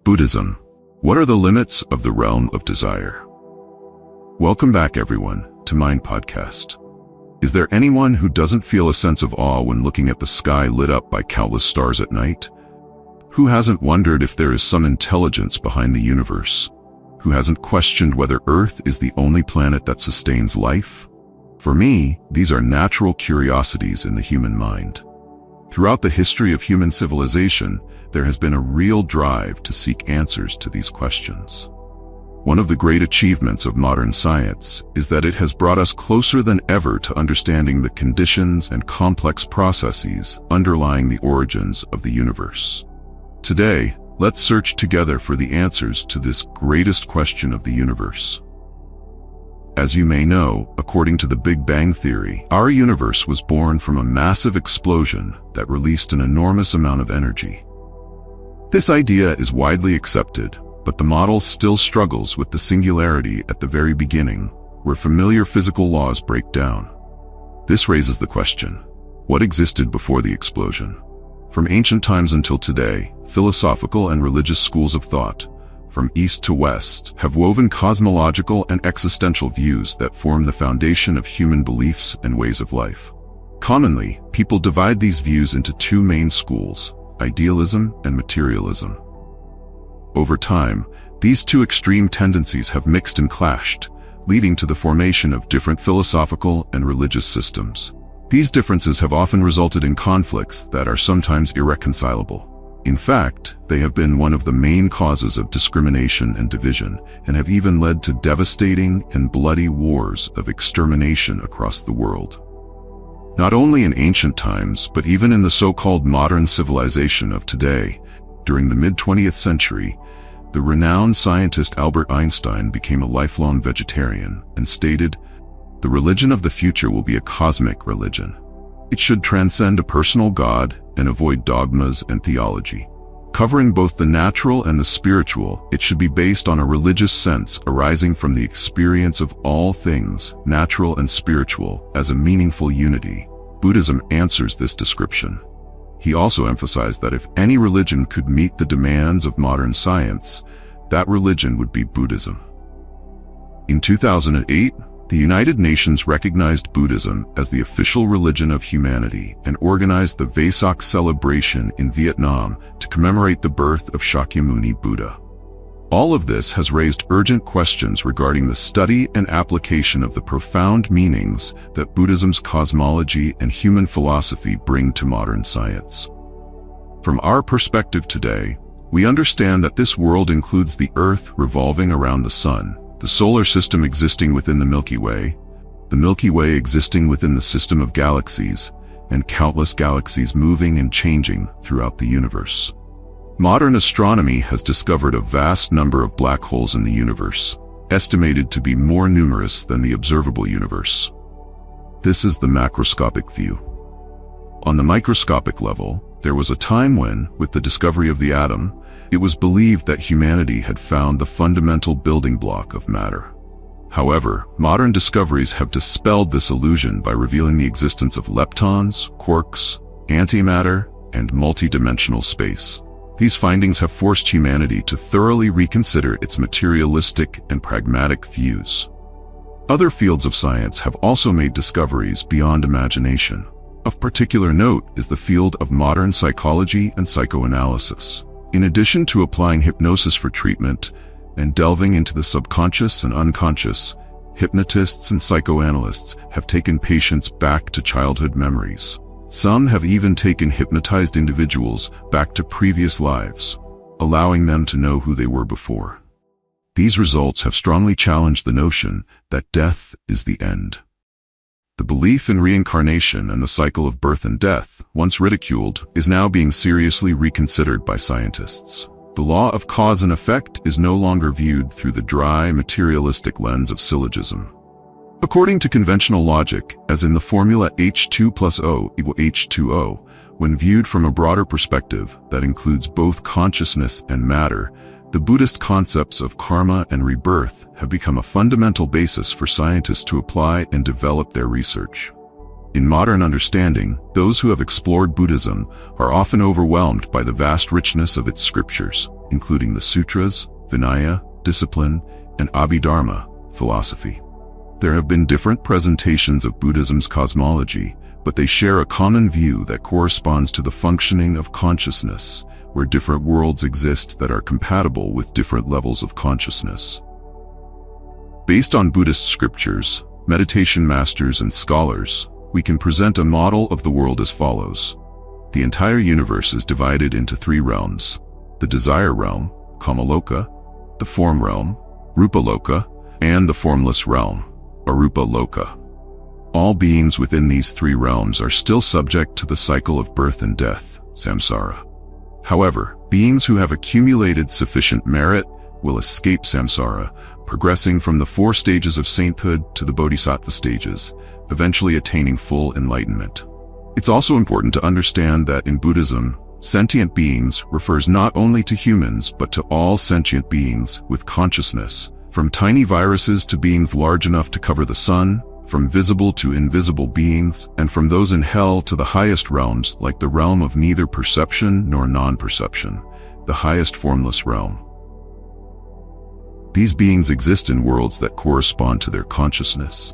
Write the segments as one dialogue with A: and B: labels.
A: Buddhism. What are the limits of the realm of desire? Welcome back, everyone, to Mind Podcast. Is there anyone who doesn't feel a sense of awe when looking at the sky lit up by countless stars at night? Who hasn't wondered if there is some intelligence behind the universe? Who hasn't questioned whether Earth is the only planet that sustains life? For me, these are natural curiosities in the human mind. Throughout the history of human civilization, there has been a real drive to seek answers to these questions. One of the great achievements of modern science is that it has brought us closer than ever to understanding the conditions and complex processes underlying the origins of the universe. Today, let's search together for the answers to this greatest question of the universe. As you may know, according to the Big Bang Theory, our universe was born from a massive explosion that released an enormous amount of energy. This idea is widely accepted, but the model still struggles with the singularity at the very beginning, where familiar physical laws break down. This raises the question, what existed before the explosion? From ancient times until today, philosophical and religious schools of thought, from east to west, have woven cosmological and existential views that form the foundation of human beliefs and ways of life. Commonly, people divide these views into two main schools: idealism and materialism. Over time, these two extreme tendencies have mixed and clashed, leading to the formation of different philosophical and religious systems. These differences have often resulted in conflicts that are sometimes irreconcilable. In fact, they have been one of the main causes of discrimination and division, and have even led to devastating and bloody wars of extermination across the world. Not only in ancient times, but even in the so-called modern civilization of today, during the mid-20th century, the renowned scientist Albert Einstein became a lifelong vegetarian and stated, "The religion of the future will be a cosmic religion. It should transcend a personal God and avoid dogmas and theology. Covering both the natural and the spiritual, it should be based on a religious sense arising from the experience of all things, natural and spiritual, as a meaningful unity." Buddhism answers this description. He also emphasized that if any religion could meet the demands of modern science, that religion would be Buddhism. In 2008, the United Nations recognized Buddhism as the official religion of humanity and organized the Vesak celebration in Vietnam to commemorate the birth of Shakyamuni Buddha. All of this has raised urgent questions regarding the study and application of the profound meanings that Buddhism's cosmology and human philosophy bring to modern science. From our perspective today, we understand that this world includes the Earth revolving around the Sun, the solar system existing within the Milky Way existing within the system of galaxies, and countless galaxies moving and changing throughout the universe. Modern astronomy has discovered a vast number of black holes in the universe, estimated to be more numerous than the observable universe. This is the macroscopic view. On the microscopic level, there was a time when, with the discovery of the atom, it was believed that humanity had found the fundamental building block of matter. However, modern discoveries have dispelled this illusion by revealing the existence of leptons, quarks, antimatter, and multidimensional space. These findings have forced humanity to thoroughly reconsider its materialistic and pragmatic views. Other fields of science have also made discoveries beyond imagination. Of particular note is the field of modern psychology and psychoanalysis. In addition to applying hypnosis for treatment and delving into the subconscious and unconscious, hypnotists and psychoanalysts have taken patients back to childhood memories. Some have even taken hypnotized individuals back to previous lives, allowing them to know who they were before. These results have strongly challenged the notion that death is the end. The belief in reincarnation and the cycle of birth and death, once ridiculed, is now being seriously reconsidered by scientists. The law of cause and effect is no longer viewed through the dry, materialistic lens of syllogism. According to conventional logic, as in the formula H2 plus O equal H2O, when viewed from a broader perspective that includes both consciousness and matter, the Buddhist concepts of karma and rebirth have become a fundamental basis for scientists to apply and develop their research. In modern understanding, those who have explored Buddhism are often overwhelmed by the vast richness of its scriptures. including the sutras, Vinaya, discipline, and Abhidharma, philosophy. There have been different presentations of Buddhism's cosmology, but they share a common view that corresponds to the functioning of consciousness, where different worlds exist that are compatible with different levels of consciousness. Based on Buddhist scriptures, meditation masters, and scholars, we can present a model of the world as follows. The entire universe is divided into three realms: the desire realm, Kamaloka, the form realm, Rupaloka, and the formless realm, Arupa Loka. All beings within these three realms are still subject to the cycle of birth and death, samsara. However, beings who have accumulated sufficient merit will escape samsara, progressing from the 4 stages of sainthood to the bodhisattva stages, eventually attaining full enlightenment. It's also important to understand that in Buddhism, sentient beings refers not only to humans but to all sentient beings with consciousness, from tiny viruses to beings large enough to cover the sun, from visible to invisible beings, and from those in hell to the highest realms like the realm of neither perception nor non-perception, the highest formless realm. These beings exist in worlds that correspond to their consciousness.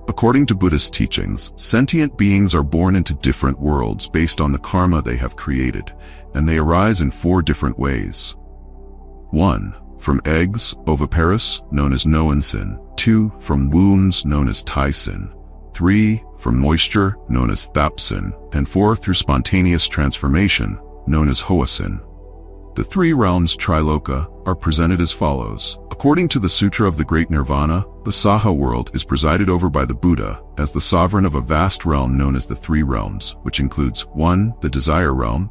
A: According to Buddhist teachings, sentient beings are born into different worlds based on the karma they have created, and they arise in 4 different ways. 1. From eggs, oviparous, known as Noensin. 2. From wounds, known as Taisin. 3. From moisture, known as Thapsin. And 4. Through spontaneous transformation, known as Hoasin. The 3 realms Triloka are presented as follows. According to the Sutra of the Great Nirvana, the Saha world is presided over by the Buddha as the sovereign of a vast realm known as the 3 realms, which includes 1. The desire realm,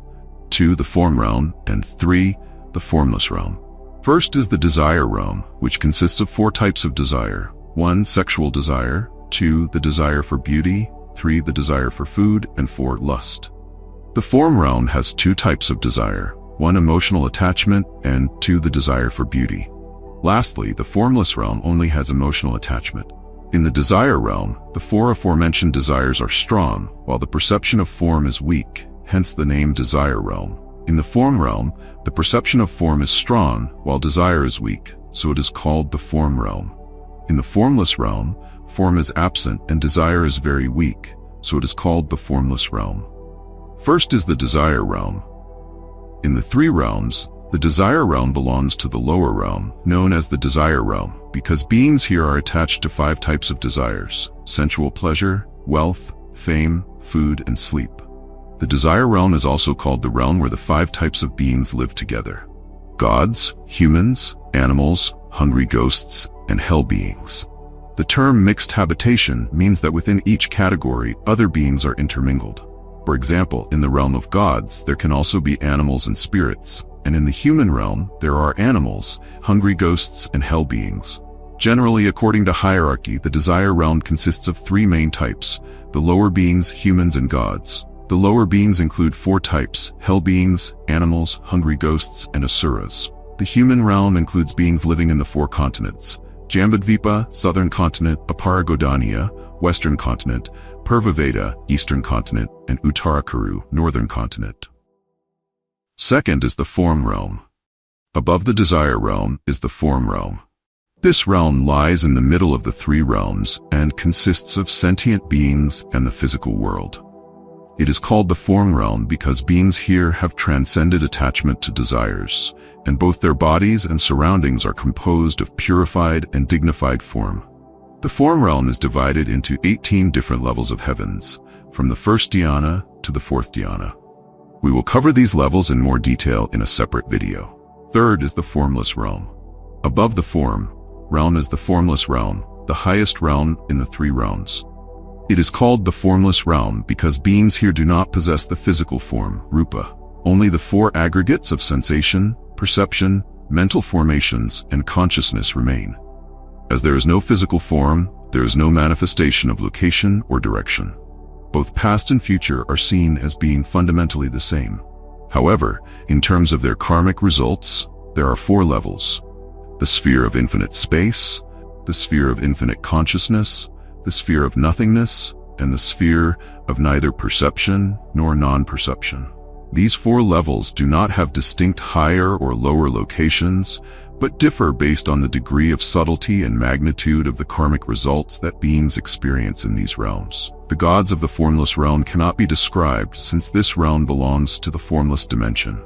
A: 2. The form realm, and 3. The formless realm. First is the desire realm, which consists of 4 types of desire. 1. Sexual desire, 2. The desire for beauty, 3. The desire for food, and 4. Lust. The form realm has 2 types of desire. 1. Emotional attachment, and 2. The desire for beauty. Lastly, the formless realm only has emotional attachment. In the desire realm, the 4 aforementioned desires are strong, while the perception of form is weak, hence the name desire realm. In the form realm, the perception of form is strong, while desire is weak, so it is called the form realm. In the formless realm, form is absent and desire is very weak, so it is called the formless realm. First is the desire realm. In the 3 realms, the desire realm belongs to the lower realm, known as the desire realm, because beings here are attached to 5 types of desires: sensual pleasure, wealth, fame, food, and sleep. The desire realm is also called the realm where the 5 types of beings live together: gods, humans, animals, hungry ghosts, and hell beings. The term mixed habitation means that within each category, other beings are intermingled. For example, in the realm of gods, there can also be animals and spirits, and in the human realm, there are animals, hungry ghosts, and hell beings. Generally, according to hierarchy, the desire realm consists of 3 main types: the lower beings, humans, and gods. The lower beings include 4 types: hell beings, animals, hungry ghosts, and asuras. The human realm includes beings living in the 4 continents: Jambudvipa, southern continent; Aparagodania, western continent; Purvaveda, eastern continent; and Uttarakuru, northern continent. Second is the form realm. Above the desire realm is the form realm. This realm lies in the middle of the 3 realms and consists of sentient beings and the physical world. It is called the form realm because beings here have transcended attachment to desires, and both their bodies and surroundings are composed of purified and dignified form. The form realm is divided into 18 different levels of heavens, from the 1st dhyana to the 4th dhyana. We will cover these levels in more detail in a separate video. Third is the formless realm. Above the form realm is the formless realm, the highest realm in the 3 realms. It is called the formless realm because beings here do not possess the physical form, rupa. Only the 4 aggregates of sensation, perception, mental formations, and consciousness remain. As there is no physical form, there is no manifestation of location or direction. Both past and future are seen as being fundamentally the same. However, in terms of their karmic results, there are 4 levels: the sphere of infinite space, the sphere of infinite consciousness, the sphere of nothingness, and the sphere of neither perception nor non-perception. These 4 levels do not have distinct higher or lower locations, but differ based on the degree of subtlety and magnitude of the karmic results that beings experience in these realms. The gods of the formless realm cannot be described, since this realm belongs to the formless dimension.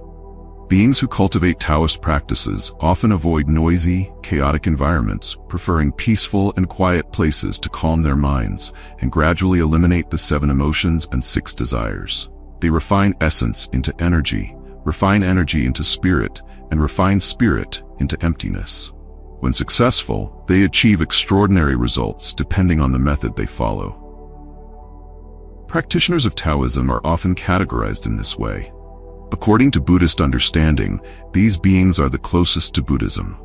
A: Beings who cultivate Taoist practices often avoid noisy, chaotic environments, preferring peaceful and quiet places to calm their minds and gradually eliminate the 7 emotions and 6 desires. They refine essence into energy, refine energy into spirit, and refine spirit into emptiness. When successful, they achieve extraordinary results depending on the method they follow. Practitioners of Taoism are often categorized in this way. According to Buddhist understanding, these beings are the closest to Buddhism.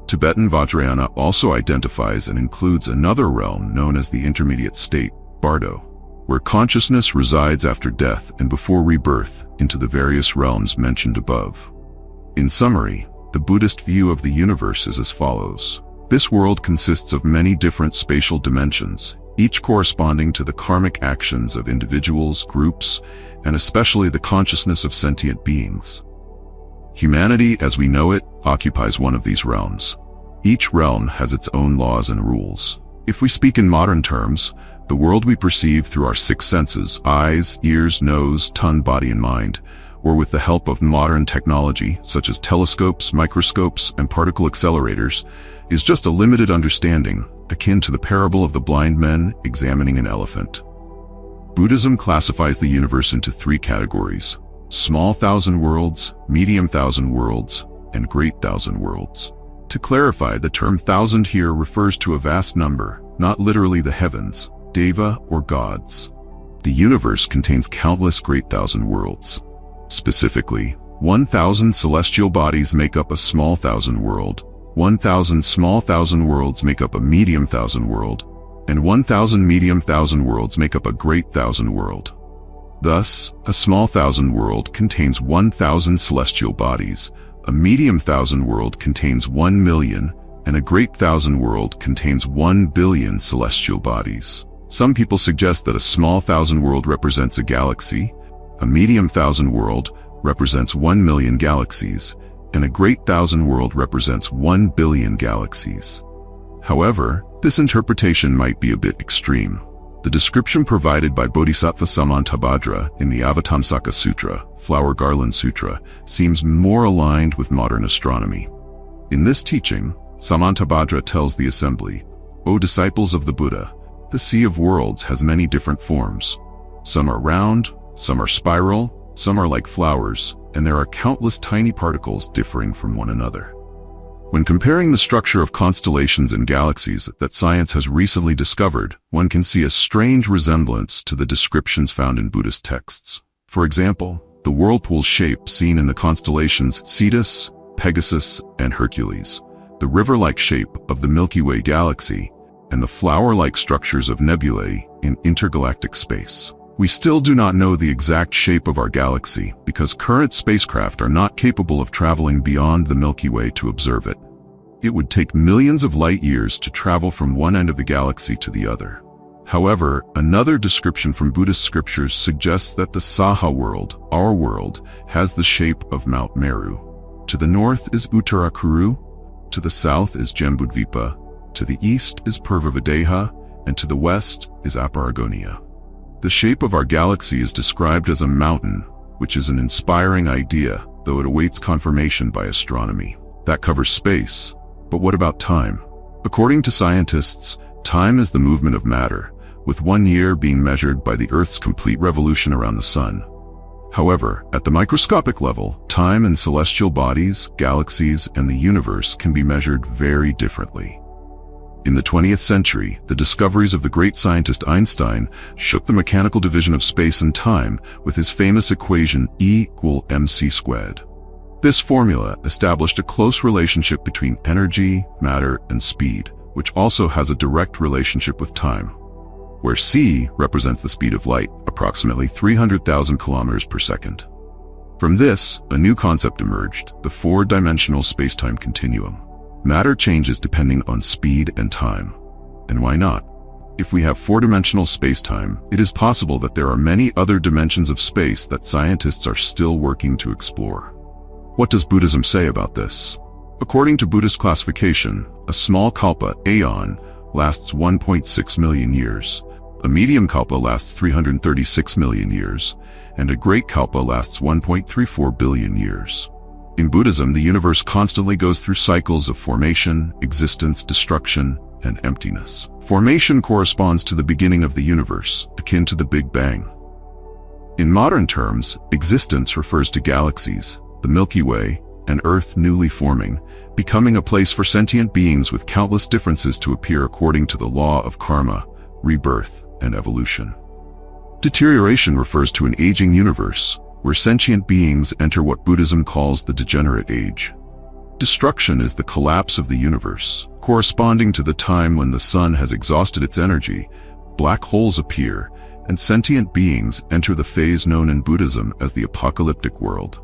A: Tibetan Vajrayana also identifies and includes another realm known as the intermediate state, Bardo, where consciousness resides after death and before rebirth into the various realms mentioned above. In summary, the Buddhist view of the universe is as follows. This world consists of many different spatial dimensions, each corresponding to the karmic actions of individuals, groups, and especially the consciousness of sentient beings. Humanity, as we know it, occupies one of these realms. Each realm has its own laws and rules. If we speak in modern terms, the world we perceive through our 6 senses, eyes, ears, nose, tongue, body, and mind, or with the help of modern technology such as telescopes, microscopes, and particle accelerators, is just a limited understanding, akin to the parable of the blind men examining an elephant. Buddhism classifies the universe into 3 categories: small thousand worlds, medium thousand worlds, and great thousand worlds. To clarify, the term thousand here refers to a vast number, not literally the heavens, deva, or gods. The universe contains countless great thousand worlds. Specifically, 1,000 celestial bodies make up a small thousand world, 1,000 small thousand worlds make up a medium thousand world, and 1,000 medium thousand worlds make up a great thousand world. Thus, a small thousand world contains 1,000 celestial bodies, a medium thousand world contains 1 million, and a great thousand world contains 1 billion celestial bodies. Some people suggest that a small thousand world represents a galaxy, a medium thousand world represents 1 million galaxies, and a great thousand world represents 1 billion galaxies. However, this interpretation might be a bit extreme. The description provided by Bodhisattva Samantabhadra in the Avatamsaka Sutra, Flower Garland Sutra, seems more aligned with modern astronomy. In this teaching, Samantabhadra tells the assembly, "O disciples of the Buddha, the Sea of Worlds has many different forms. Some are round, some are spiral, some are like flowers, and there are countless tiny particles differing from one another." When comparing the structure of constellations and galaxies that science has recently discovered, one can see a strange resemblance to the descriptions found in Buddhist texts. For example, the whirlpool shape seen in the constellations Cetus, Pegasus, and Hercules, the river-like shape of the Milky Way galaxy, and the flower-like structures of nebulae in intergalactic space. We still do not know the exact shape of our galaxy because current spacecraft are not capable of traveling beyond the Milky Way to observe it. It would take millions of light years to travel from one end of the galaxy to the other. However, another description from Buddhist scriptures suggests that the Saha world, our world, has the shape of Mount Meru. To the north is Uttarakuru, to the south is Jambudvipa, to the east is Purvavadeha, and to the west is Aparagonia. The shape of our galaxy is described as a mountain, which is an inspiring idea, though it awaits confirmation by astronomy. That covers space, but what about time? According to scientists, time is the movement of matter, with 1 year being measured by the Earth's complete revolution around the Sun. However, at the microscopic level, time in celestial bodies, galaxies, and the universe can be measured very differently. In the 20th century, the discoveries of the great scientist Einstein shook the mechanical division of space and time with his famous equation E=mc². This formula established a close relationship between energy, matter, and speed, which also has a direct relationship with time, where c represents the speed of light, approximately 300,000 kilometers per second. From this, a new concept emerged, the 4-dimensional space-time continuum. Matter changes depending on speed and time. And why not? If we have four-dimensional space-time, it is possible that there are many other dimensions of space that scientists are still working to explore. What does Buddhism say about this? According to Buddhist classification, a small kalpa, aeon, lasts 1.6 million years, a medium kalpa lasts 336 million years, and a great kalpa lasts 1.34 billion years. In Buddhism, the universe constantly goes through cycles of formation, existence, destruction, and emptiness. Formation corresponds to the beginning of the universe, akin to the Big Bang. In modern terms, existence refers to galaxies, the Milky Way, and Earth newly forming, becoming a place for sentient beings with countless differences to appear according to the law of karma, rebirth, and evolution. Deterioration refers to an aging universe, where sentient beings enter what Buddhism calls the degenerate age. Destruction is the collapse of the universe, corresponding to the time when the sun has exhausted its energy, black holes appear, and sentient beings enter the phase known in Buddhism as the apocalyptic world.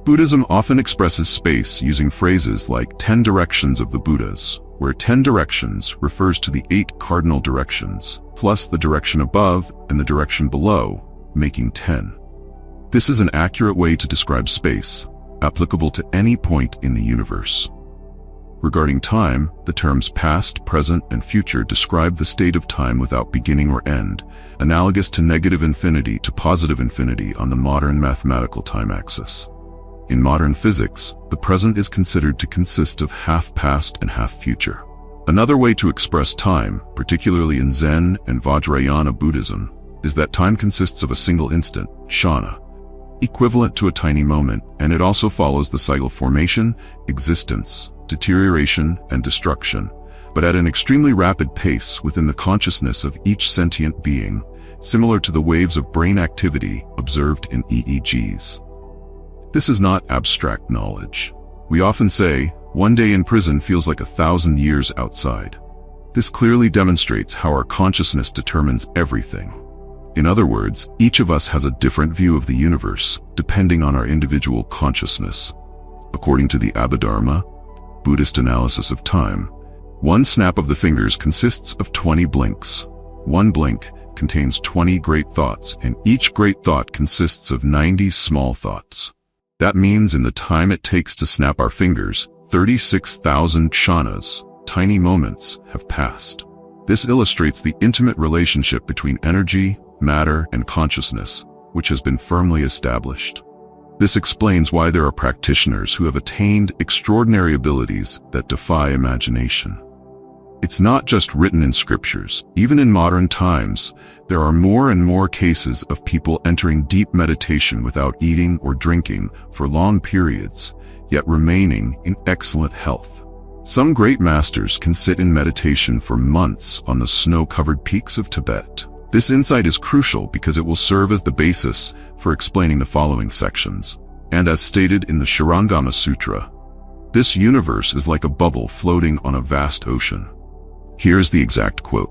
A: Buddhism often expresses space using phrases like 10 directions of the Buddhas, where 10 directions refers to the 8 cardinal directions, plus the direction above and the direction below, making 10. This is an accurate way to describe space, applicable to any point in the universe. Regarding time, the terms past, present, and future describe the state of time without beginning or end, analogous to negative infinity to positive infinity on the modern mathematical time axis. In modern physics, the present is considered to consist of half past and half future. Another way to express time, particularly in Zen and Vajrayana Buddhism, is that time consists of a single instant, kshana, equivalent to a tiny moment, and it also follows the cycle of formation, existence, deterioration, and destruction, but at an extremely rapid pace within the consciousness of each sentient being, similar to the waves of brain activity observed in EEGs. This is not abstract knowledge. We often say, one day in prison feels like 1,000 years outside. This clearly demonstrates how our consciousness determines everything. In other words, each of us has a different view of the universe, depending on our individual consciousness. According to the Abhidharma, Buddhist analysis of time, one snap of the fingers consists of 20 blinks. One blink contains 20 great thoughts, and each great thought consists of 90 small thoughts. That means in the time it takes to snap our fingers, 36,000 kshanas, tiny moments, have passed. This illustrates the intimate relationship between energy, matter, and consciousness, which has been firmly established. This explains why there are practitioners who have attained extraordinary abilities that defy imagination. It's not just written in scriptures. Even in modern times, there are more and more cases of people entering deep meditation without eating or drinking for long periods, yet remaining in excellent health. Some great masters can sit in meditation for months on the snow-covered peaks of Tibet. This insight is crucial because it will serve as the basis for explaining the following sections. And as stated in the Shurangama Sutra, this universe is like a bubble floating on a vast ocean. Here's the exact quote.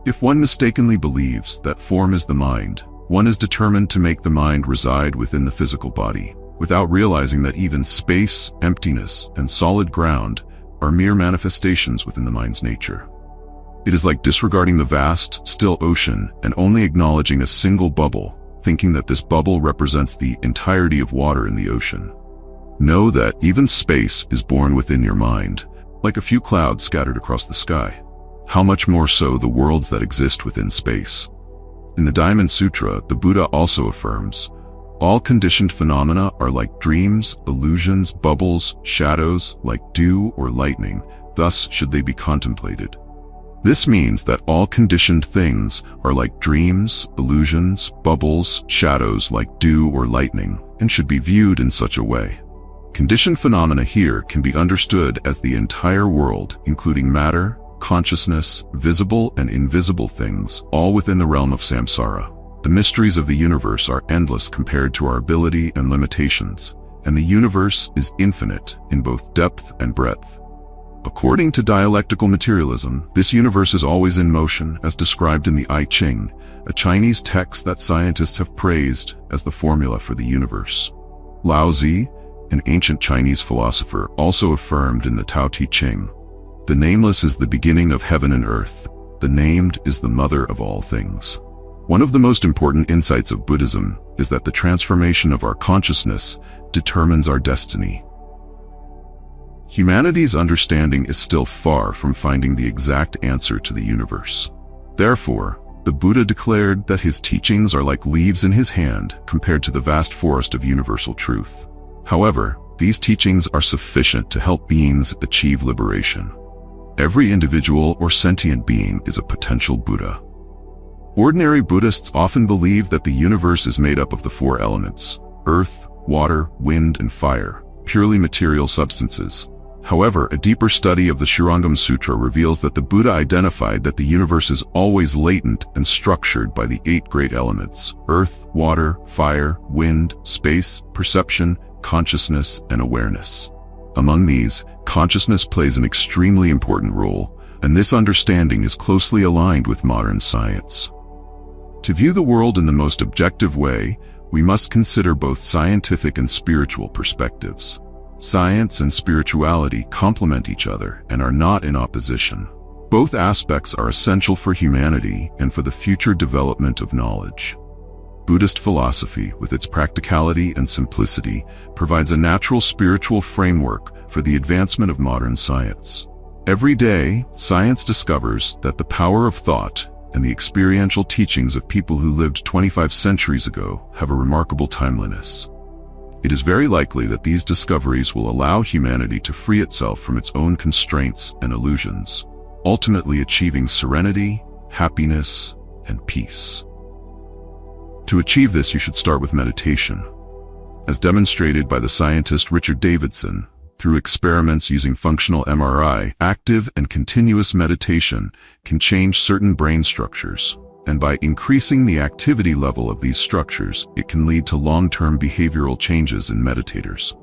A: If one mistakenly believes that form is the mind, one is determined to make the mind reside within the physical body, without realizing that even space, emptiness, and solid ground are mere manifestations within the mind's nature. It is like disregarding the vast, still ocean and only acknowledging a single bubble, thinking that this bubble represents the entirety of water in the ocean. Know that even space is born within your mind, like a few clouds scattered across the sky. How much more so the worlds that exist within space? In the Diamond Sutra, the Buddha also affirms, all conditioned phenomena are like dreams, illusions, bubbles, shadows, like dew or lightning, thus should they be contemplated. This means that all conditioned things are like dreams, illusions, bubbles, shadows like dew or lightning, and should be viewed in such a way. Conditioned phenomena here can be understood as the entire world, including matter, consciousness, visible and invisible things, all within the realm of samsara. The mysteries of the universe are endless compared to our ability and limitations, and the universe is infinite in both depth and breadth. According to dialectical materialism, this universe is always in motion, as described in the I Ching, a Chinese text that scientists have praised as the formula for the universe. Lao Tzu, an ancient Chinese philosopher, also affirmed in the Tao Te Ching, "The nameless is the beginning of heaven and earth. the named is the mother of all things. One of the most important insights of Buddhism is that the transformation of our consciousness determines our destiny. Humanity's understanding is still far from finding the exact answer to the universe. Therefore, the Buddha declared that his teachings are like leaves in his hand compared to the vast forest of universal truth. However, these teachings are sufficient to help beings achieve liberation. Every individual or sentient being is a potential Buddha. Ordinary Buddhists often believe that the universe is made up of the four elements: earth, water, wind, and fire, purely material substances. However, a deeper study of the Shurangam Sutra reveals that the Buddha identified that the universe is always latent and structured by the 8 great elements: earth, water, fire, wind, space, perception, consciousness, and awareness. Among these, consciousness plays an extremely important role, and this understanding is closely aligned with modern science. To view the world in the most objective way, we must consider both scientific and spiritual perspectives. Science and spirituality complement each other and are not in opposition. Both aspects are essential for humanity and for the future development of knowledge. Buddhist philosophy, with its practicality and simplicity, provides a natural spiritual framework for the advancement of modern science. Every day, science discovers that the power of thought and the experiential teachings of people who lived 25 centuries ago have a remarkable timeliness. It is very likely that these discoveries will allow humanity to free itself from its own constraints and illusions, ultimately achieving serenity, happiness, and peace. To achieve this, you should start with meditation. As demonstrated by the scientist Richard Davidson, through experiments using functional MRI, active and continuous meditation can change certain brain structures, and by increasing the activity level of these structures, it can lead to long-term behavioral changes in meditators.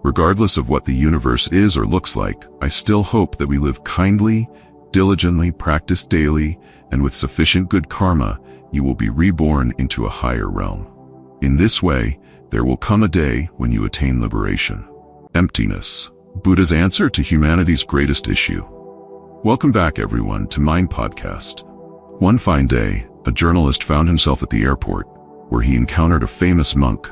A: Regardless of what the universe is or looks like, I still hope that we live kindly, diligently, practice daily, and with sufficient good karma, you will be reborn into a higher realm. In this way, there will come a day when you attain liberation. Emptiness, Buddha's answer to humanity's greatest issue. Welcome back, everyone, to Mind Podcast. One fine day, a journalist found himself at the airport, where he encountered a famous monk.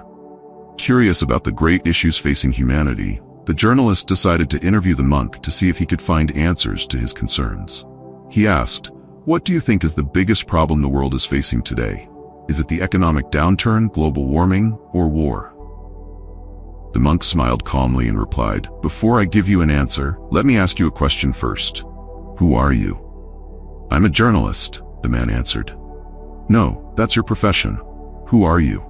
A: Curious about the great issues facing humanity, the journalist decided to interview the monk to see if he could find answers to his concerns. He asked, "What do you think is the biggest problem the world is facing today? Is it the economic downturn, global warming, or war?" The monk smiled calmly and replied, "Before I give you an answer, let me ask you a question first. Who are you?" "I'm a journalist," the man answered. "No, that's your profession. Who are you?"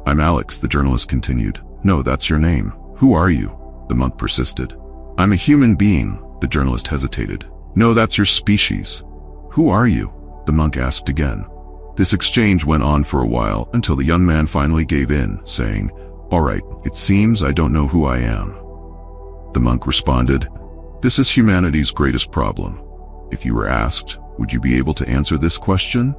A: "I'm Alex," the journalist continued. "No, that's your name. Who are you?" the monk persisted. "I'm a human being," the journalist hesitated. "No, that's your species." "Who are you?" the monk asked again. This exchange went on for a while until the young man finally gave in, saying, "All right, it seems I don't know who I am." The monk responded, "This is humanity's greatest problem. If you were asked, would you be able to answer this question?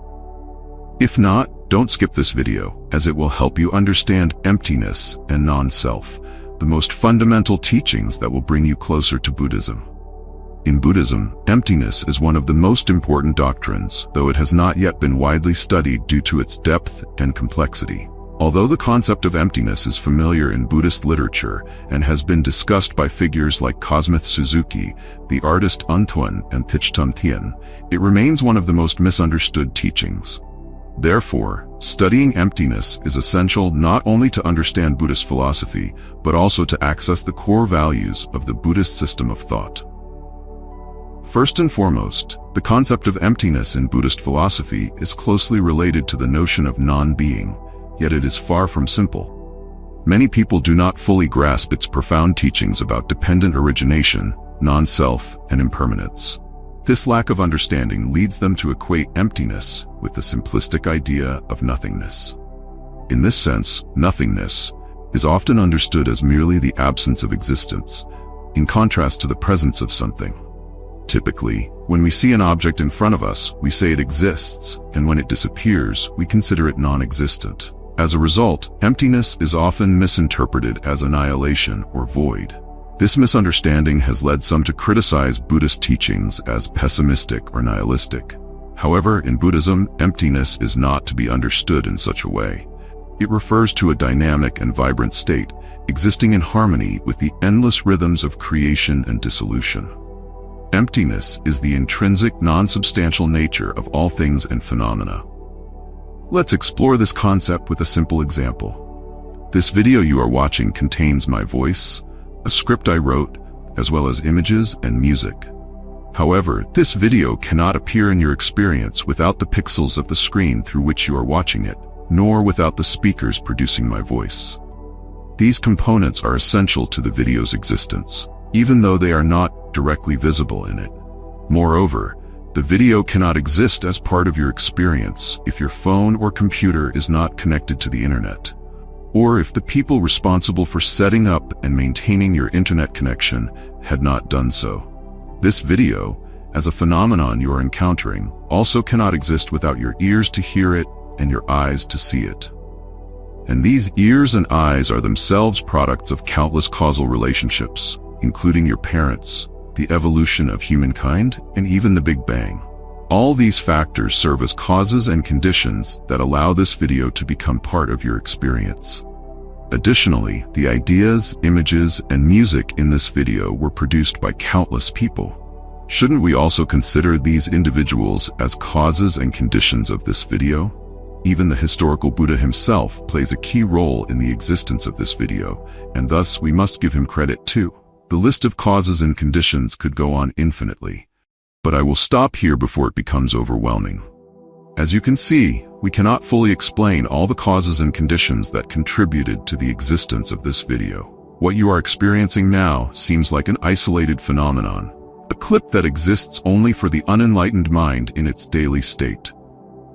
A: If not, don't skip this video, as it will help you understand emptiness and non-self, the most fundamental teachings that will bring you closer to Buddhism. In Buddhism, emptiness is one of the most important doctrines, though it has not yet been widely studied due to its depth and complexity. Although the concept of emptiness is familiar in Buddhist literature and has been discussed by figures like Cosmith Suzuki, the artist Untuan, and Thich Thien, it remains one of the most misunderstood teachings. Therefore, studying emptiness is essential not only to understand Buddhist philosophy, but also to access the core values of the Buddhist system of thought. First and foremost, the concept of emptiness in Buddhist philosophy is closely related to the notion of non-being, yet it is far from simple. Many people do not fully grasp its profound teachings about dependent origination, non-self, and impermanence. This lack of understanding leads them to equate emptiness with the simplistic idea of nothingness. In this sense, nothingness is often understood as merely the absence of existence, in contrast to the presence of something. Typically, when we see an object in front of us, we say it exists, and when it disappears, we consider it non-existent. As a result, emptiness is often misinterpreted as annihilation or void. This misunderstanding has led some to criticize Buddhist teachings as pessimistic or nihilistic. However, in Buddhism, emptiness is not to be understood in such a way. It refers to a dynamic and vibrant state, existing in harmony with the endless rhythms of creation and dissolution. Emptiness is the intrinsic, non-substantial nature of all things and phenomena. Let's explore this concept with a simple example. This video you are watching contains my voice, a script I wrote, as well as images and music. However, this video cannot appear in your experience without the pixels of the screen through which you are watching it, nor without the speakers producing my voice. These components are essential to the video's existence, even though they are not directly visible in it. Moreover, the video cannot exist as part of your experience if your phone or computer is not connected to the internet, or if the people responsible for setting up and maintaining your internet connection had not done so. This video, as a phenomenon you are encountering, also cannot exist without your ears to hear it and your eyes to see it. And these ears and eyes are themselves products of countless causal relationships, including your parents, the evolution of humankind, and even the Big Bang. All these factors serve as causes and conditions that allow this video to become part of your experience. Additionally, the ideas, images, and music in this video were produced by countless people. Shouldn't we also consider these individuals as causes and conditions of this video? Even the historical Buddha himself plays a key role in the existence of this video, and thus we must give him credit too. The list of causes and conditions could go on infinitely, but I will stop here before it becomes overwhelming. As you can see, we cannot fully explain all the causes and conditions that contributed to the existence of this video. What you are experiencing now seems like an isolated phenomenon, a clip that exists only for the unenlightened mind in its daily state.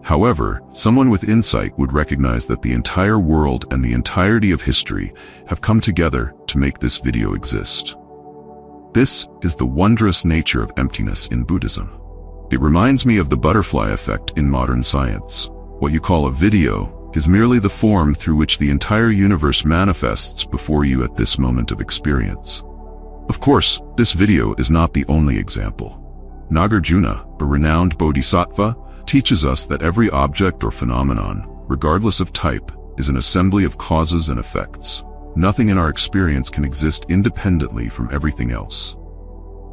A: However, someone with insight would recognize that the entire world and the entirety of history have come together to make this video exist. This is the wondrous nature of emptiness in Buddhism. It reminds me of the butterfly effect in modern science. What you call a video is merely the form through which the entire universe manifests before you at this moment of experience. Of course, this video is not the only example. Nagarjuna, a renowned bodhisattva, teaches us that every object or phenomenon, regardless of type, is an assembly of causes and effects. Nothing in our experience can exist independently from everything else.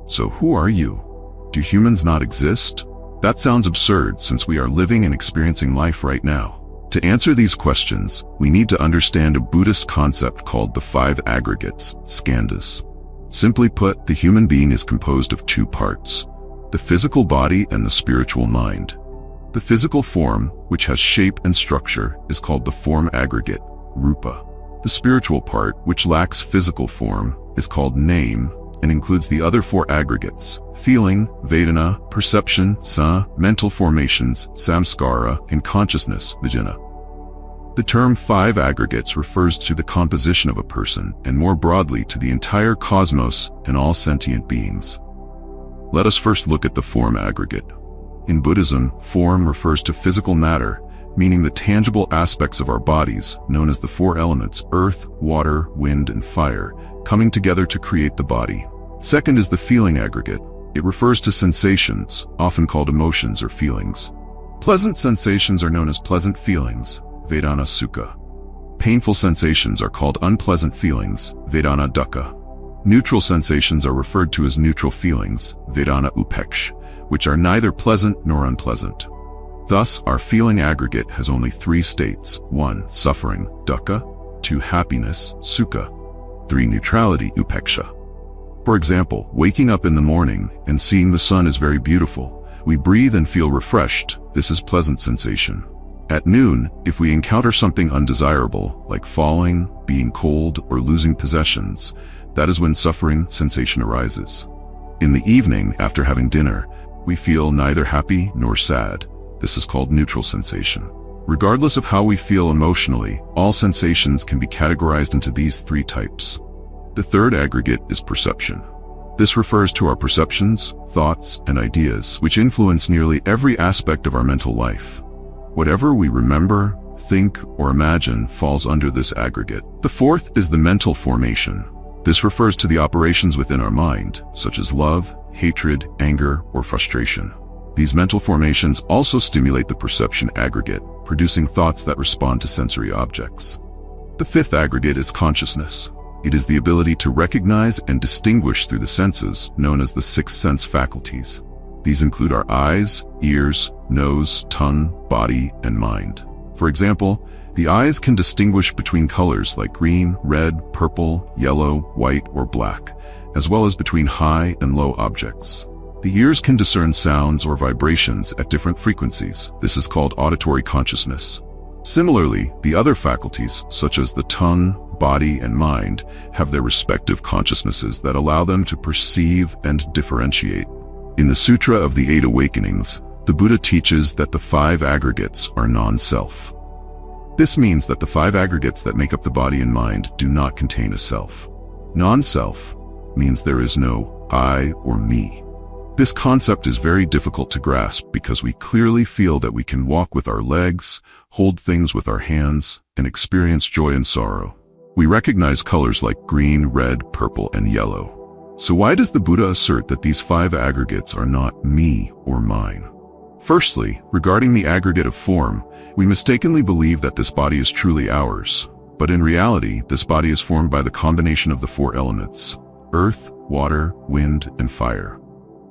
A: So who are you? Do humans not exist? That sounds absurd since we are living and experiencing life right now. To answer these questions, we need to understand a Buddhist concept called the 5 aggregates, skandhas. Simply put, the human being is composed of 2 parts, the physical body and the spiritual mind. The physical form, which has shape and structure, is called the form aggregate, rupa. The spiritual part, which lacks physical form, is called name and includes the other 4 aggregates, feeling, vedana, perception, sa, mental formations, samskara, and consciousness, vijnana. The term 5 aggregates refers to the composition of a person, and more broadly to the entire cosmos and all sentient beings. Let us first look at the form aggregate. In Buddhism, form refers to physical matter, meaning the tangible aspects of our bodies, known as the 4 elements, earth, water, wind, and fire, coming together to create the body. Second is the feeling aggregate. It refers to sensations, often called emotions or feelings. Pleasant sensations are known as pleasant feelings, vedana sukha. Painful sensations are called unpleasant feelings, vedana dukkha. Neutral sensations are referred to as neutral feelings, vedana upeksha, which are neither pleasant nor unpleasant. Thus, our feeling aggregate has only 3 states: 1. Suffering, dukkha; 2. Happiness, sukha; 3. Neutrality, upeksha. For example, waking up in the morning and seeing the sun is very beautiful. We breathe and feel refreshed. This is pleasant sensation. At noon, if we encounter something undesirable, like falling, being cold, or losing possessions, that is when suffering sensation arises. In the evening, after having dinner, we feel neither happy nor sad. This is called neutral sensation. Regardless of how we feel emotionally, all sensations can be categorized into these 3 types. The third aggregate is perception. This refers to our perceptions, thoughts, and ideas, which influence nearly every aspect of our mental life. Whatever we remember, think, or imagine falls under this aggregate. The fourth is the mental formation. This refers to the operations within our mind, such as love, hatred, anger, or frustration. These mental formations also stimulate the perception aggregate, producing thoughts that respond to sensory objects. The fifth aggregate is consciousness. It is the ability to recognize and distinguish through the senses, known as the sixth sense faculties. These include our eyes, ears, nose, tongue, body, and mind. For example, the eyes can distinguish between colors like green, red, purple, yellow, white, or black, as well as between high and low objects. The ears can discern sounds or vibrations at different frequencies. This is called auditory consciousness. Similarly, the other faculties, such as the tongue, body, and mind, have their respective consciousnesses that allow them to perceive and differentiate. In the Sutra of the Eight Awakenings, the Buddha teaches that the five aggregates are non-self. This means that the five aggregates that make up the body and mind do not contain a self. Non-self means there is no I or me. This concept is very difficult to grasp because we clearly feel that we can walk with our legs, hold things with our hands, and experience joy and sorrow. We recognize colors like green, red, purple, and yellow. So why does the Buddha assert that these five aggregates are not me or mine? Firstly, regarding the aggregate of form, we mistakenly believe that this body is truly ours. But in reality, this body is formed by the combination of the four elements: earth, water, wind, and fire.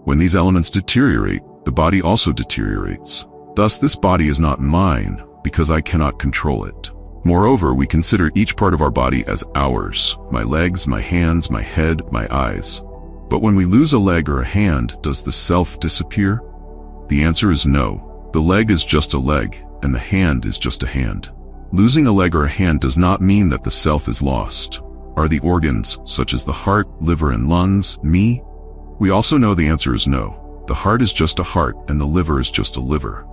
A: When these elements deteriorate, the body also deteriorates. Thus, this body is not mine because I cannot control it. Moreover, we consider each part of our body as ours: my legs, my hands, my head, my eyes. But when we lose a leg or a hand, does the self disappear? The answer is no. The leg is just a leg, and the hand is just a hand. Losing a leg or a hand does not mean that the self is lost. Are the organs, such as the heart, liver, and lungs, me? We also know the answer is no. The heart is just a heart, and the liver is just a liver.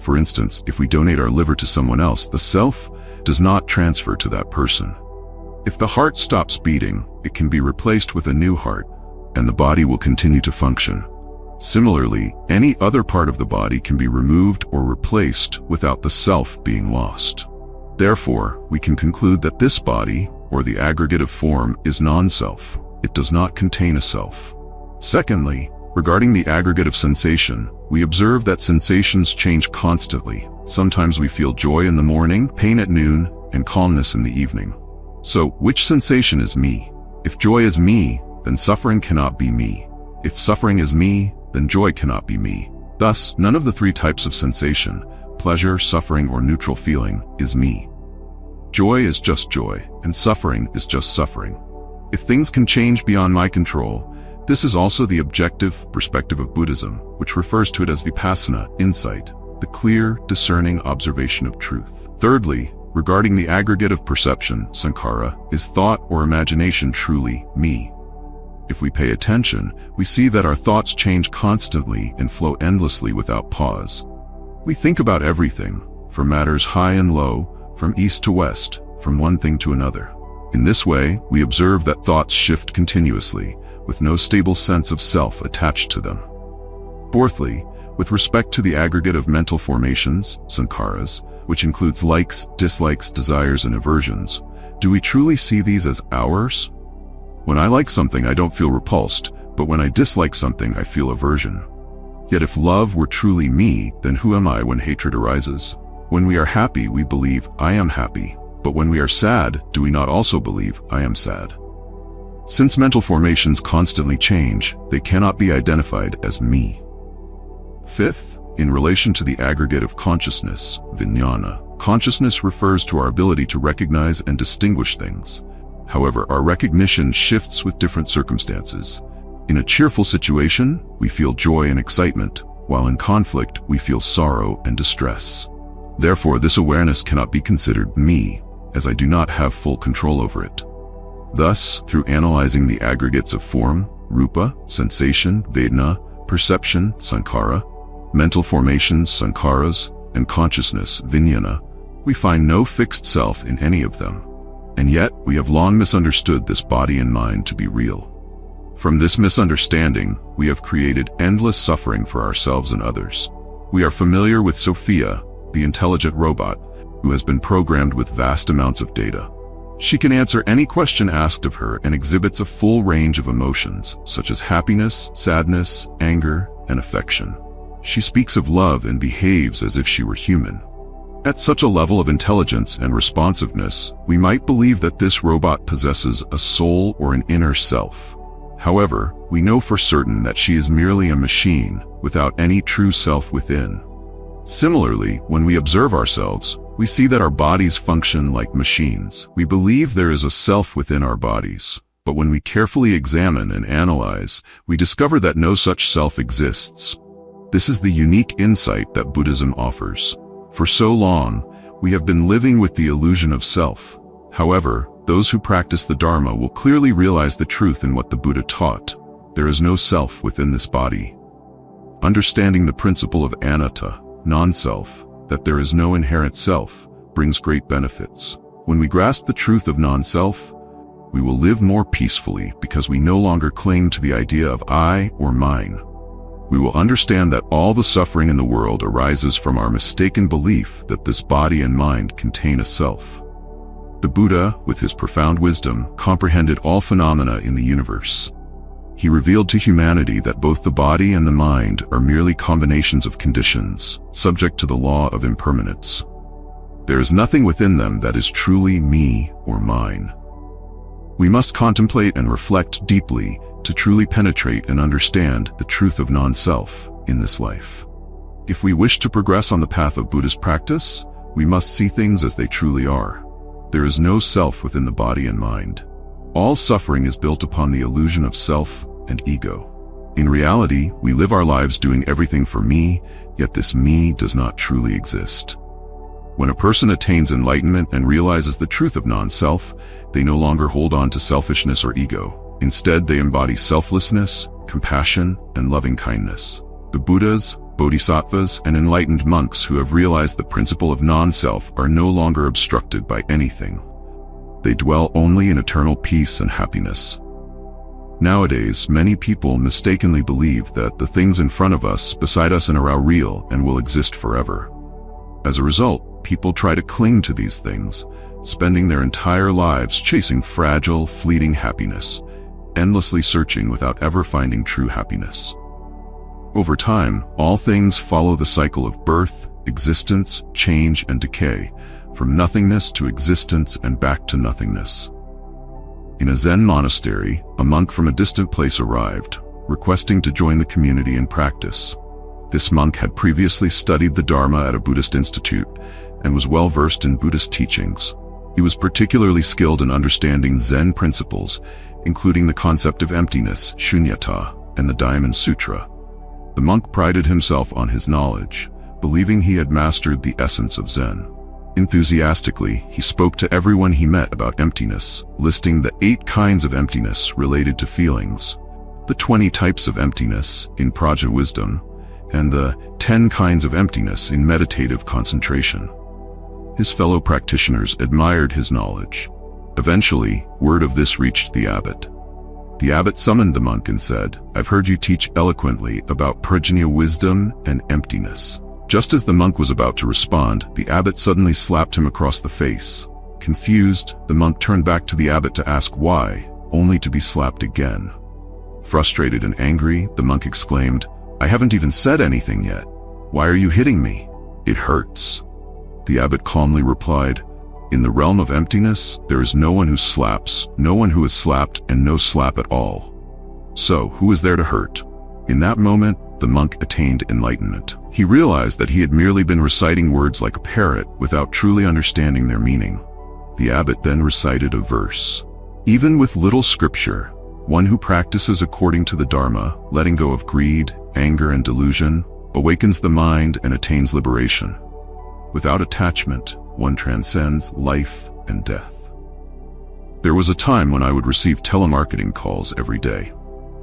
A: For instance, if we donate our liver to someone else, the self does not transfer to that person. If the heart stops beating, it can be replaced with a new heart, and the body will continue to function. Similarly, any other part of the body can be removed or replaced without the self being lost. Therefore, we can conclude that this body, or the aggregate of form, is non-self. It does not contain a self. Secondly, regarding the aggregate of sensation, we observe that sensations change constantly. Sometimes we feel joy in the morning, pain at noon, and calmness in the evening. So, which sensation is me? If joy is me, then suffering cannot be me. If suffering is me, then joy cannot be me. Thus, none of the three types of sensation, pleasure, suffering, or neutral feeling, is me. Joy is just joy, and suffering is just suffering. If things can change beyond my control, this is also the objective perspective of Buddhism, which refers to it as vipassana, insight, the clear, discerning observation of truth. Thirdly, regarding the aggregate of perception, sankhara, is thought or imagination truly me? If we pay attention, we see that our thoughts change constantly and flow endlessly without pause. We think about everything, from matters high and low, from east to west, from one thing to another. In this way, we observe that thoughts shift continuously, with no stable sense of self attached to them. Fourthly, with respect to the aggregate of mental formations, sankharas, which includes likes, dislikes, desires, and aversions, do we truly see these as ours? When I like something, I don't feel repulsed, but when I dislike something, I feel aversion. Yet if love were truly me, then who am I when hatred arises? When we are happy, we believe, I am happy. But when we are sad, do we not also believe, I am sad? Since mental formations constantly change, they cannot be identified as me. Fifth, in relation to the aggregate of consciousness, vijnana, consciousness refers to our ability to recognize and distinguish things. However, our recognition shifts with different circumstances. In a cheerful situation, we feel joy and excitement, while in conflict, we feel sorrow and distress. Therefore, this awareness cannot be considered me, as I do not have full control over it. Thus, through analyzing the aggregates of form, rupa, sensation, vedana, perception, sankhara, mental formations, sankharas, and consciousness, vijnana, we find no fixed self in any of them. And yet, we have long misunderstood this body and mind to be real. From this misunderstanding, we have created endless suffering for ourselves and others. We are familiar with Sophia, the intelligent robot, who has been programmed with vast amounts of data. She can answer any question asked of her and exhibits a full range of emotions, such as happiness, sadness, anger, and affection. She speaks of love and behaves as if she were human. At such a level of intelligence and responsiveness, we might believe that this robot possesses a soul or an inner self. However, we know for certain that she is merely a machine without any true self within. Similarly, when we observe ourselves, we see that our bodies function like machines. We believe there is a self within our bodies, but when we carefully examine and analyze, we discover that no such self exists. This is the unique insight that Buddhism offers. For so long, we have been living with the illusion of self. However, those who practice the Dharma will clearly realize the truth in what the Buddha taught. There is no self within this body. Understanding the principle of anatta, non-self, that there is no inherent self, brings great benefits. When we grasp the truth of non-self, we will live more peacefully because we no longer cling to the idea of I or mine. We will understand that all the suffering in the world arises from our mistaken belief that this body and mind contain a self. The Buddha, with his profound wisdom, comprehended all phenomena in the universe. He revealed to humanity that both the body and the mind are merely combinations of conditions, subject to the law of impermanence. There is nothing within them that is truly me or mine. We must contemplate and reflect deeply to truly penetrate and understand the truth of non-self in this life. If we wish to progress on the path of Buddhist practice, we must see things as they truly are. There is no self within the body and mind. All suffering is built upon the illusion of self and ego. In reality, we live our lives doing everything for me, yet this me does not truly exist. When a person attains enlightenment and realizes the truth of non-self, they no longer hold on to selfishness or ego. Instead, they embody selflessness, compassion, and loving kindness. The Buddhas, Bodhisattvas, and enlightened monks who have realized the principle of non-self are no longer obstructed by anything. They dwell only in eternal peace and happiness. Nowadays, many people mistakenly believe that the things in front of us, beside us, and are real and will exist forever. As a result, people try to cling to these things, spending their entire lives chasing fragile, fleeting happiness, endlessly searching without ever finding true happiness. Over time, all things follow the cycle of birth, existence, change, and decay, from nothingness to existence and back to nothingness. In a Zen monastery, a monk from a distant place arrived, requesting to join the community in practice. This monk had previously studied the Dharma at a Buddhist institute and was well versed in Buddhist teachings. He was particularly skilled in understanding Zen principles, including the concept of emptiness, shunyata, and the Diamond Sutra. The monk prided himself on his knowledge, believing he had mastered the essence of Zen. Enthusiastically, he spoke to everyone he met about emptiness, listing the 8 kinds of emptiness related to feelings, the 20 types of emptiness in Prajna wisdom, and the 10 kinds of emptiness in meditative concentration. His fellow practitioners admired his knowledge. Eventually, word of this reached the abbot. The abbot summoned the monk and said, "I've heard you teach eloquently about prajna wisdom and emptiness." Just as the monk was about to respond, the abbot suddenly slapped him across the face. Confused, the monk turned back to the abbot to ask why, only to be slapped again. Frustrated and angry, the monk exclaimed, "I haven't even said anything yet. Why are you hitting me? It hurts." The abbot calmly replied, "In the realm of emptiness, there is no one who slaps, no one who is slapped, and no slap at all. So, who is there to hurt?" In that moment, the monk attained enlightenment. He realized that he had merely been reciting words like a parrot without truly understanding their meaning. The abbot then recited a verse. Even with little scripture, one who practices according to the Dharma, letting go of greed, anger, and delusion, awakens the mind and attains liberation. Without attachment, one transcends life and death. There was a time when I would receive telemarketing calls every day.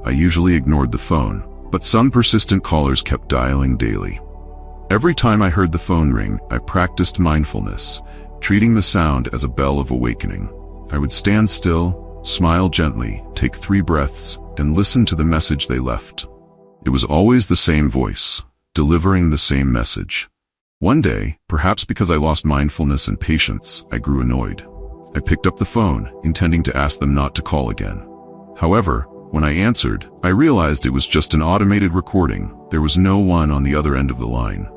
A: I usually ignored the phone, but some persistent callers kept dialing daily. Every time I heard the phone ring, I practiced mindfulness, treating the sound as a bell of awakening. I would stand still, smile gently, take 3 breaths, and listen to the message they left. It was always the same voice, delivering the same message. One day, perhaps because I lost mindfulness and patience, I grew annoyed. I picked up the phone, intending to ask them not to call again. However, When I answered, I realized it was just an automated recording. There was no one on the other end of the line.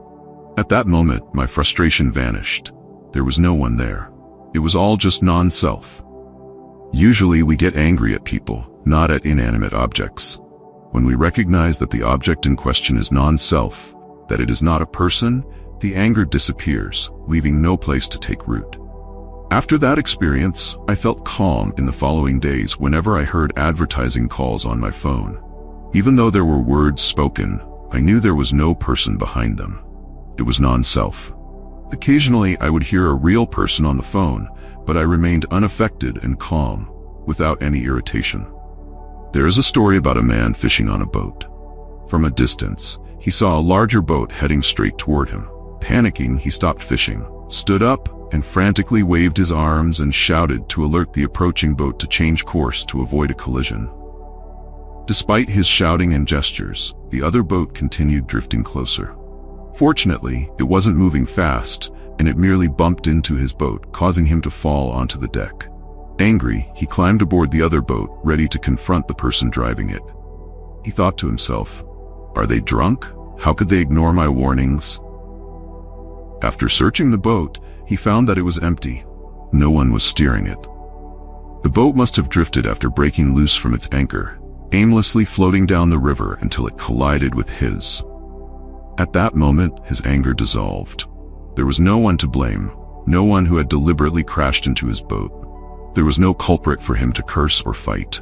A: At that moment, my frustration vanished. There was no one there. It was all just non-self. Usually we get angry at people, not at inanimate objects. When we recognize that the object in question is non-self, that it is not a person, the anger disappears, leaving no place to take root. After that experience, I felt calm in the following days whenever I heard advertising calls on my phone. Even though there were words spoken, I knew there was no person behind them. It was non-self. Occasionally, I would hear a real person on the phone, but I remained unaffected and calm, without any irritation. There is a story about a man fishing on a boat. From a distance, he saw a larger boat heading straight toward him. Panicking, he stopped fishing, stood up, and frantically waved his arms and shouted to alert the approaching boat to change course to avoid a collision. Despite his shouting and gestures, the other boat continued drifting closer. Fortunately, it wasn't moving fast, and it merely bumped into his boat, causing him to fall onto the deck. Angry, he climbed aboard the other boat, ready to confront the person driving it. He thought to himself, "Are they drunk? How could they ignore my warnings?" After searching the boat, he found that it was empty. No one was steering it. The boat must have drifted after breaking loose from its anchor, aimlessly floating down the river until it collided with his. At that moment, his anger dissolved. There was no one to blame, no one who had deliberately crashed into his boat. There was no culprit for him to curse or fight.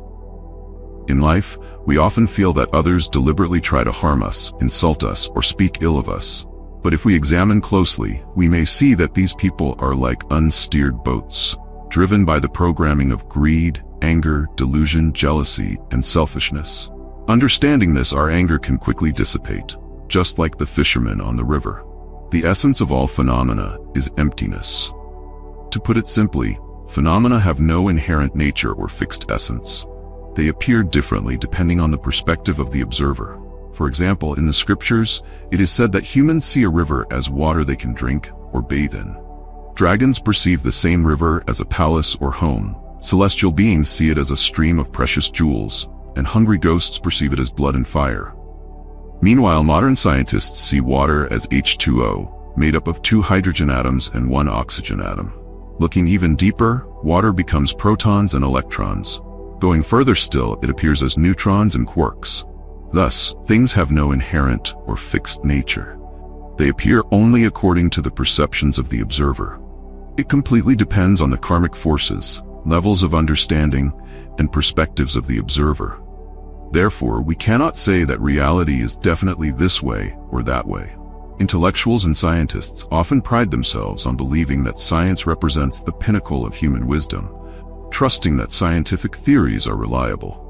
A: In life, we often feel that others deliberately try to harm us, insult us, or speak ill of us. But if we examine closely, we may see that these people are like unsteered boats, driven by the programming of greed, anger, delusion, jealousy, and selfishness. Understanding this, our anger can quickly dissipate, just like the fisherman on the river. The essence of all phenomena is emptiness. To put it simply, phenomena have no inherent nature or fixed essence. They appear differently depending on the perspective of the observer. For example, in the scriptures, it is said that humans see a river as water they can drink or bathe in. Dragons perceive the same river as a palace or home. Celestial beings see it as a stream of precious jewels, and hungry ghosts perceive it as blood and fire. Meanwhile, modern scientists see water as H2O, made up of 2 hydrogen atoms and 1 oxygen atom. Looking even deeper, water becomes protons and electrons. Going further still, it appears as neutrons and quarks. Thus, things have no inherent or fixed nature. They appear only according to the perceptions of the observer. It completely depends on the karmic forces, levels of understanding, and perspectives of the observer. Therefore, we cannot say that reality is definitely this way or that way. Intellectuals and scientists often pride themselves on believing that science represents the pinnacle of human wisdom, trusting that scientific theories are reliable.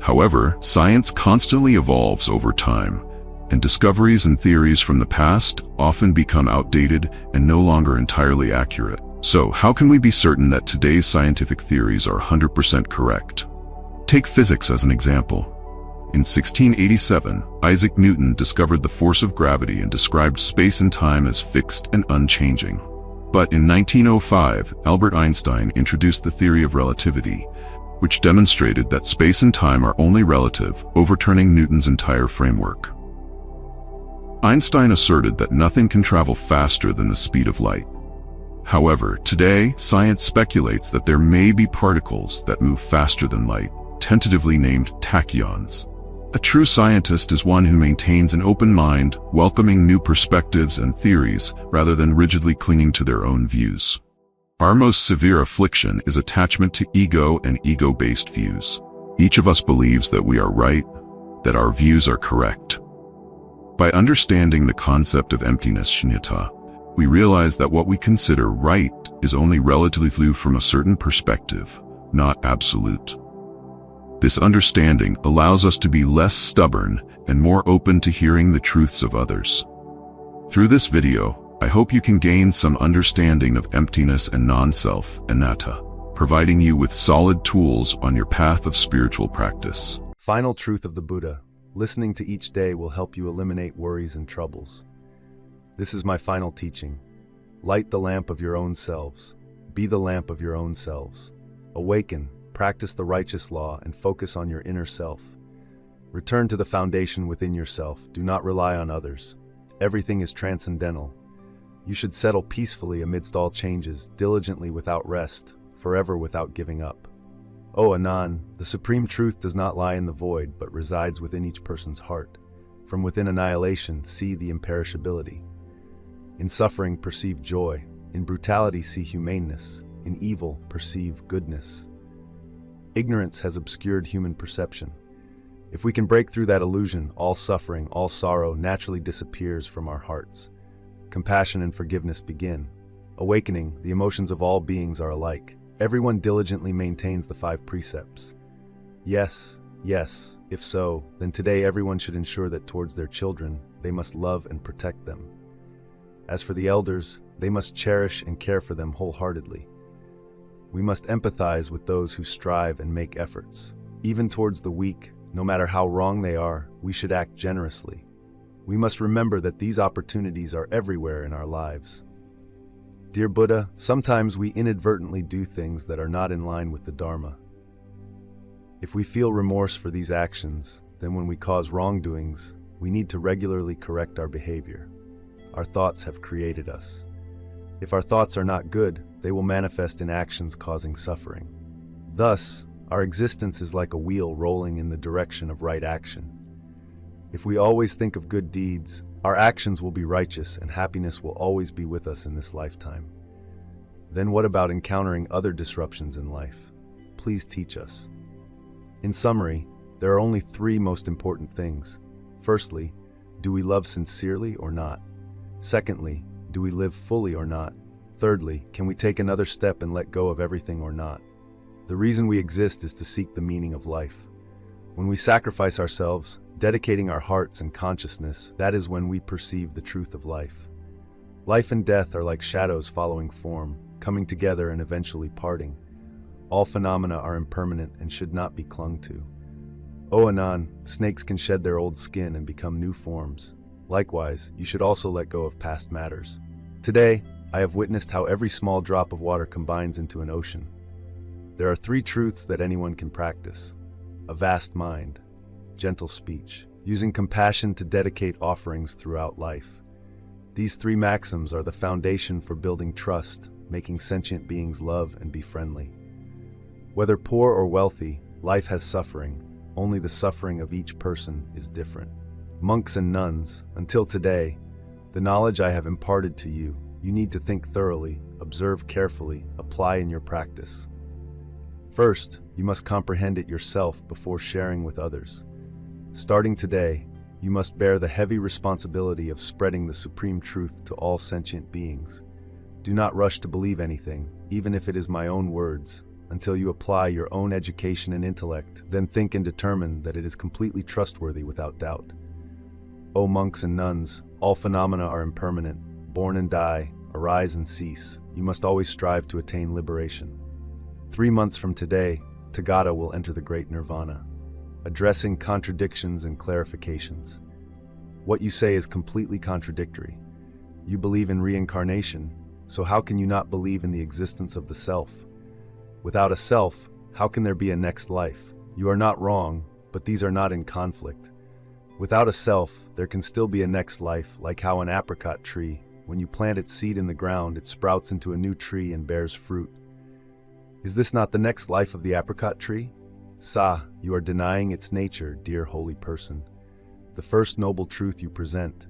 A: However, science constantly evolves over time, and discoveries and theories from the past often become outdated and no longer entirely accurate. So, how can we be certain that today's scientific theories are 100% correct? Take physics as an example. In 1687, Isaac Newton discovered the force of gravity and described space and time as fixed and unchanging. But in 1905, Albert Einstein introduced the theory of relativity, which demonstrated that space and time are only relative, overturning Newton's entire framework. Einstein asserted that nothing can travel faster than the speed of light. However, today, science speculates that there may be particles that move faster than light, tentatively named tachyons. A true scientist is one who maintains an open mind, welcoming new perspectives and theories rather than rigidly clinging to their own views. Our most severe affliction is attachment to ego and ego-based views. Each of us believes that we are right, that our views are correct. By understanding the concept of emptiness, shunyata, we realize that what we consider right is only relatively viewed from a certain perspective, not absolute. This understanding allows us to be less stubborn and more open to hearing the truths of others. Through this video, I hope you can gain some understanding of emptiness and non-self, anatta, providing you with solid tools on your path of spiritual practice.
B: Final truth of the Buddha. Listening to each day will help you eliminate worries and troubles. This is my final teaching. Light the lamp of your own selves. Be the lamp of your own selves. Awaken, practice the righteous law, and focus on your inner self. Return to the foundation within yourself. Do not rely on others. Everything is transcendental. You should settle peacefully amidst all changes, diligently without rest, forever without giving up. O Anan, the supreme truth does not lie in the void, but resides within each person's heart. From within annihilation, see the imperishability. In suffering, perceive joy. In brutality, see humaneness. In evil, perceive goodness. Ignorance has obscured human perception. If we can break through that illusion, all suffering, all sorrow naturally disappears from our hearts. Compassion and forgiveness begin. Awakening, the emotions of all beings are alike. Everyone diligently maintains the 5 precepts. Yes, yes, if so, then today everyone should ensure that towards their children, they must love and protect them. As for the elders, they must cherish and care for them wholeheartedly. We must empathize with those who strive and make efforts. Even towards the weak, no matter how wrong they are, we should act generously. We must remember that these opportunities are everywhere in our lives. Dear Buddha, sometimes we inadvertently do things that are not in line with the Dharma. If we feel remorse for these actions, then when we cause wrongdoings, we need to regularly correct our behavior. Our thoughts have created us. If our thoughts are not good, they will manifest in actions causing suffering. Thus, our existence is like a wheel rolling in the direction of right action. If we always think of good deeds, our actions will be righteous and happiness will always be with us in this lifetime. Then what about encountering other disruptions in life? Please teach us. In summary, there are only 3 most important things. Firstly, do we love sincerely or not? Secondly, do we live fully or not? Thirdly, can we take another step and let go of everything or not? The reason we exist is to seek the meaning of life. When we sacrifice ourselves, dedicating our hearts and consciousness, that is when we perceive the truth of life. Life and death are like shadows following form, coming together and eventually parting. All phenomena are impermanent and should not be clung to. O Anan, snakes can shed their old skin and become new forms. Likewise, you should also let go of past matters. Today, I have witnessed how every small drop of water combines into an ocean. There are 3 truths that anyone can practice: a vast mind, gentle speech, using compassion to dedicate offerings throughout life. These 3 maxims are the foundation for building trust, making sentient beings love and be friendly. Whether poor or wealthy, life has suffering. Only the suffering of each person is different. Monks and nuns, until today, the knowledge I have imparted to you, you need to think thoroughly, observe carefully, apply in your practice. First, you must comprehend it yourself before sharing with others. Starting today, you must bear the heavy responsibility of spreading the supreme truth to all sentient beings. Do not rush to believe anything, even if it is my own words, until you apply your own education and intellect, then think and determine that it is completely trustworthy without doubt. O monks and nuns, all phenomena are impermanent, born and die, arise and cease. You must always strive to attain liberation. 3 months from today, Tathagata will enter the great nirvana, addressing contradictions and clarifications. What you say is completely contradictory. You believe in reincarnation, so how can you not believe in the existence of the self? Without a self, how can there be a next life? You are not wrong, but these are not in conflict. Without a self, there can still be a next life, like how an apricot tree, when you plant its seed in the ground, it sprouts into a new tree and bears fruit. Is this not the next life of the apricot tree? Sa, you are denying its nature, dear holy person. The first noble truth you present.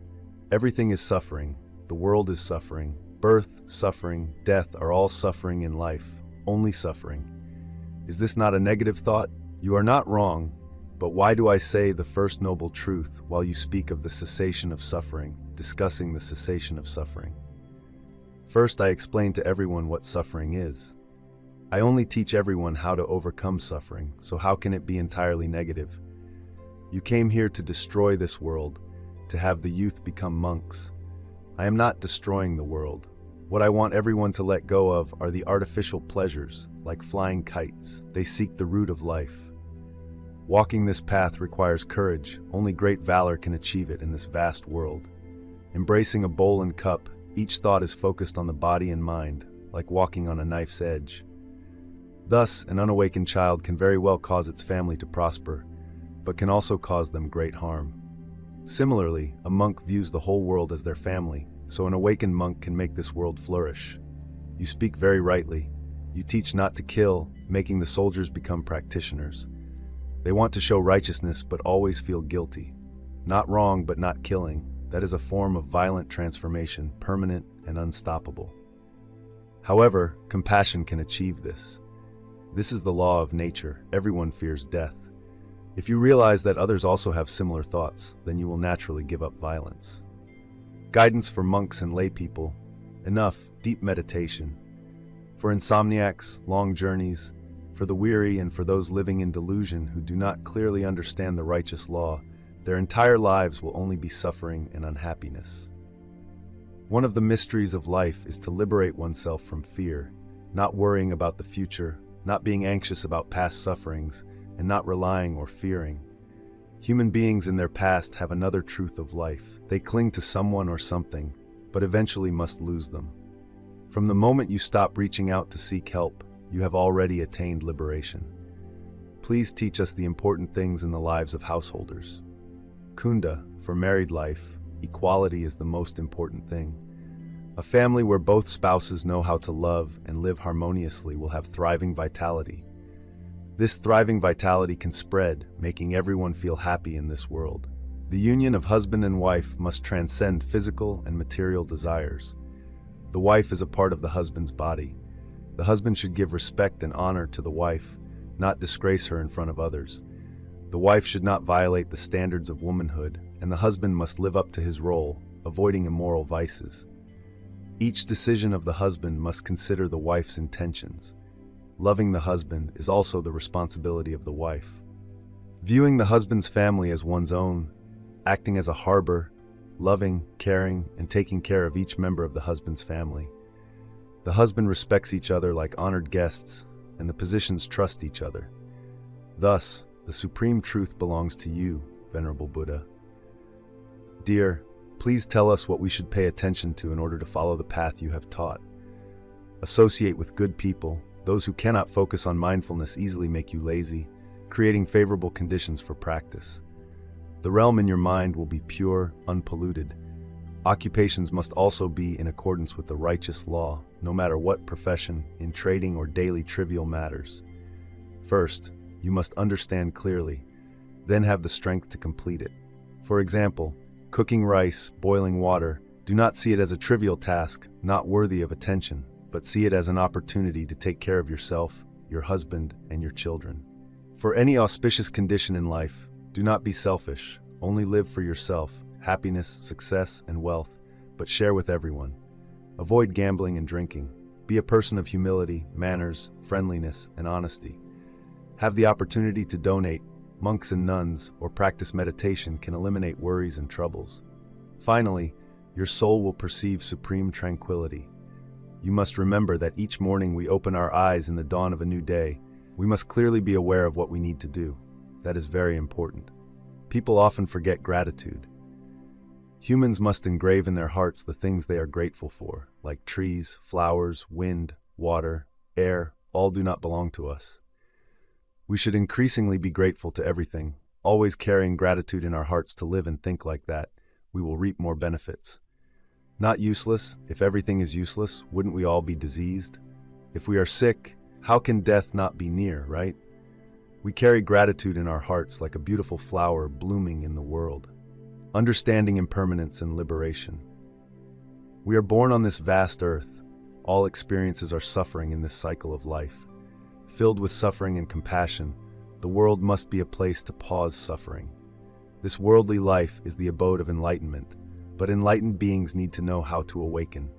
B: Everything is suffering. The world is suffering. Birth, suffering, death are all suffering in life. Only suffering. Is this not a negative thought? You are not wrong, but why do I say the first noble truth while you speak of the cessation of suffering, discussing the cessation of suffering? First, I explain to everyone what suffering is. I only teach everyone how to overcome suffering, so how can it be entirely negative? You came here to destroy this world, to have the youth become monks. I am not destroying the world. What I want everyone to let go of are the artificial pleasures, like flying kites. They seek the root of life. Walking this path requires courage. Only great valor can achieve it in this vast world. Embracing a bowl and cup, each thought is focused on the body and mind, like walking on a knife's edge. Thus, an unawakened child can very well cause its family to prosper, but can also cause them great harm. Similarly, a monk views the whole world as their family, so an awakened monk can make this world flourish. You speak very rightly. You teach not to kill, making the soldiers become practitioners. They want to show righteousness but always feel guilty. Not wrong but not killing. That is a form of violent transformation, permanent and unstoppable. However, compassion can achieve this. This is the law of nature. Everyone fears death. If you realize that others also have similar thoughts, then you will naturally give up violence. Guidance for monks and lay people. Enough, deep meditation. For insomniacs, long journeys. For the weary and for those living in delusion who do not clearly understand the righteous law, their entire lives will only be suffering and unhappiness. One of the mysteries of life is to liberate oneself from fear, not worrying about the future, not being anxious about past sufferings, and not relying or fearing. Human beings in their past have another truth of life. They cling to someone or something, but eventually must lose them. From the moment you stop reaching out to seek help, you have already attained liberation. Please teach us the important things in the lives of householders. Kunda, for married life, equality is the most important thing. A family where both spouses know how to love and live harmoniously will have thriving vitality. This thriving vitality can spread, making everyone feel happy in this world. The union of husband and wife must transcend physical and material desires. The wife is a part of the husband's body. The husband should give respect and honor to the wife, not disgrace her in front of others. The wife should not violate the standards of womanhood, and the husband must live up to his role, avoiding immoral vices. Each decision of the husband must consider the wife's intentions. Loving the husband is also the responsibility of the wife. Viewing the husband's family as one's own, acting as a harbor, loving, caring, and taking care of each member of the husband's family. The husband respects each other like honored guests, and the positions trust each other. Thus, the supreme truth belongs to you, Venerable Buddha. Dear, please tell us what we should pay attention to in order to follow the path you have taught. Associate with good people. Those who cannot focus on mindfulness easily make you lazy, creating favorable conditions for practice. The realm in your mind will be pure, unpolluted. Occupations must also be in accordance with the righteous law, no matter what profession, in trading or daily trivial matters. First, you must understand clearly, then have the strength to complete it. For example, cooking rice, boiling water, do not see it as a trivial task, not worthy of attention, but see it as an opportunity to take care of yourself, your husband, and your children. For any auspicious condition in life, do not be selfish, only live for yourself, happiness, success, and wealth, but share with everyone. Avoid gambling and drinking. Be a person of humility, manners, friendliness, and honesty. Have the opportunity to donate. Monks and nuns, or practice meditation can eliminate worries and troubles. Finally, your soul will perceive supreme tranquility. You must remember that each morning we open our eyes in the dawn of a new day. We must clearly be aware of what we need to do. That is very important. People often forget gratitude. Humans must engrave in their hearts the things they are grateful for, like trees, flowers, wind, water, air, all do not belong to us. We should increasingly be grateful to everything, always carrying gratitude in our hearts to live and think like that. We will reap more benefits. Not useless. If everything is useless, wouldn't we all be diseased? If we are sick, how can death not be near, right? We carry gratitude in our hearts like a beautiful flower blooming in the world. Understanding impermanence and liberation. We are born on this vast earth. All experiences are suffering in this cycle of life. Filled with suffering and compassion, the world must be a place to pause suffering. This worldly life is the abode of enlightenment, but enlightened beings need to know how to awaken.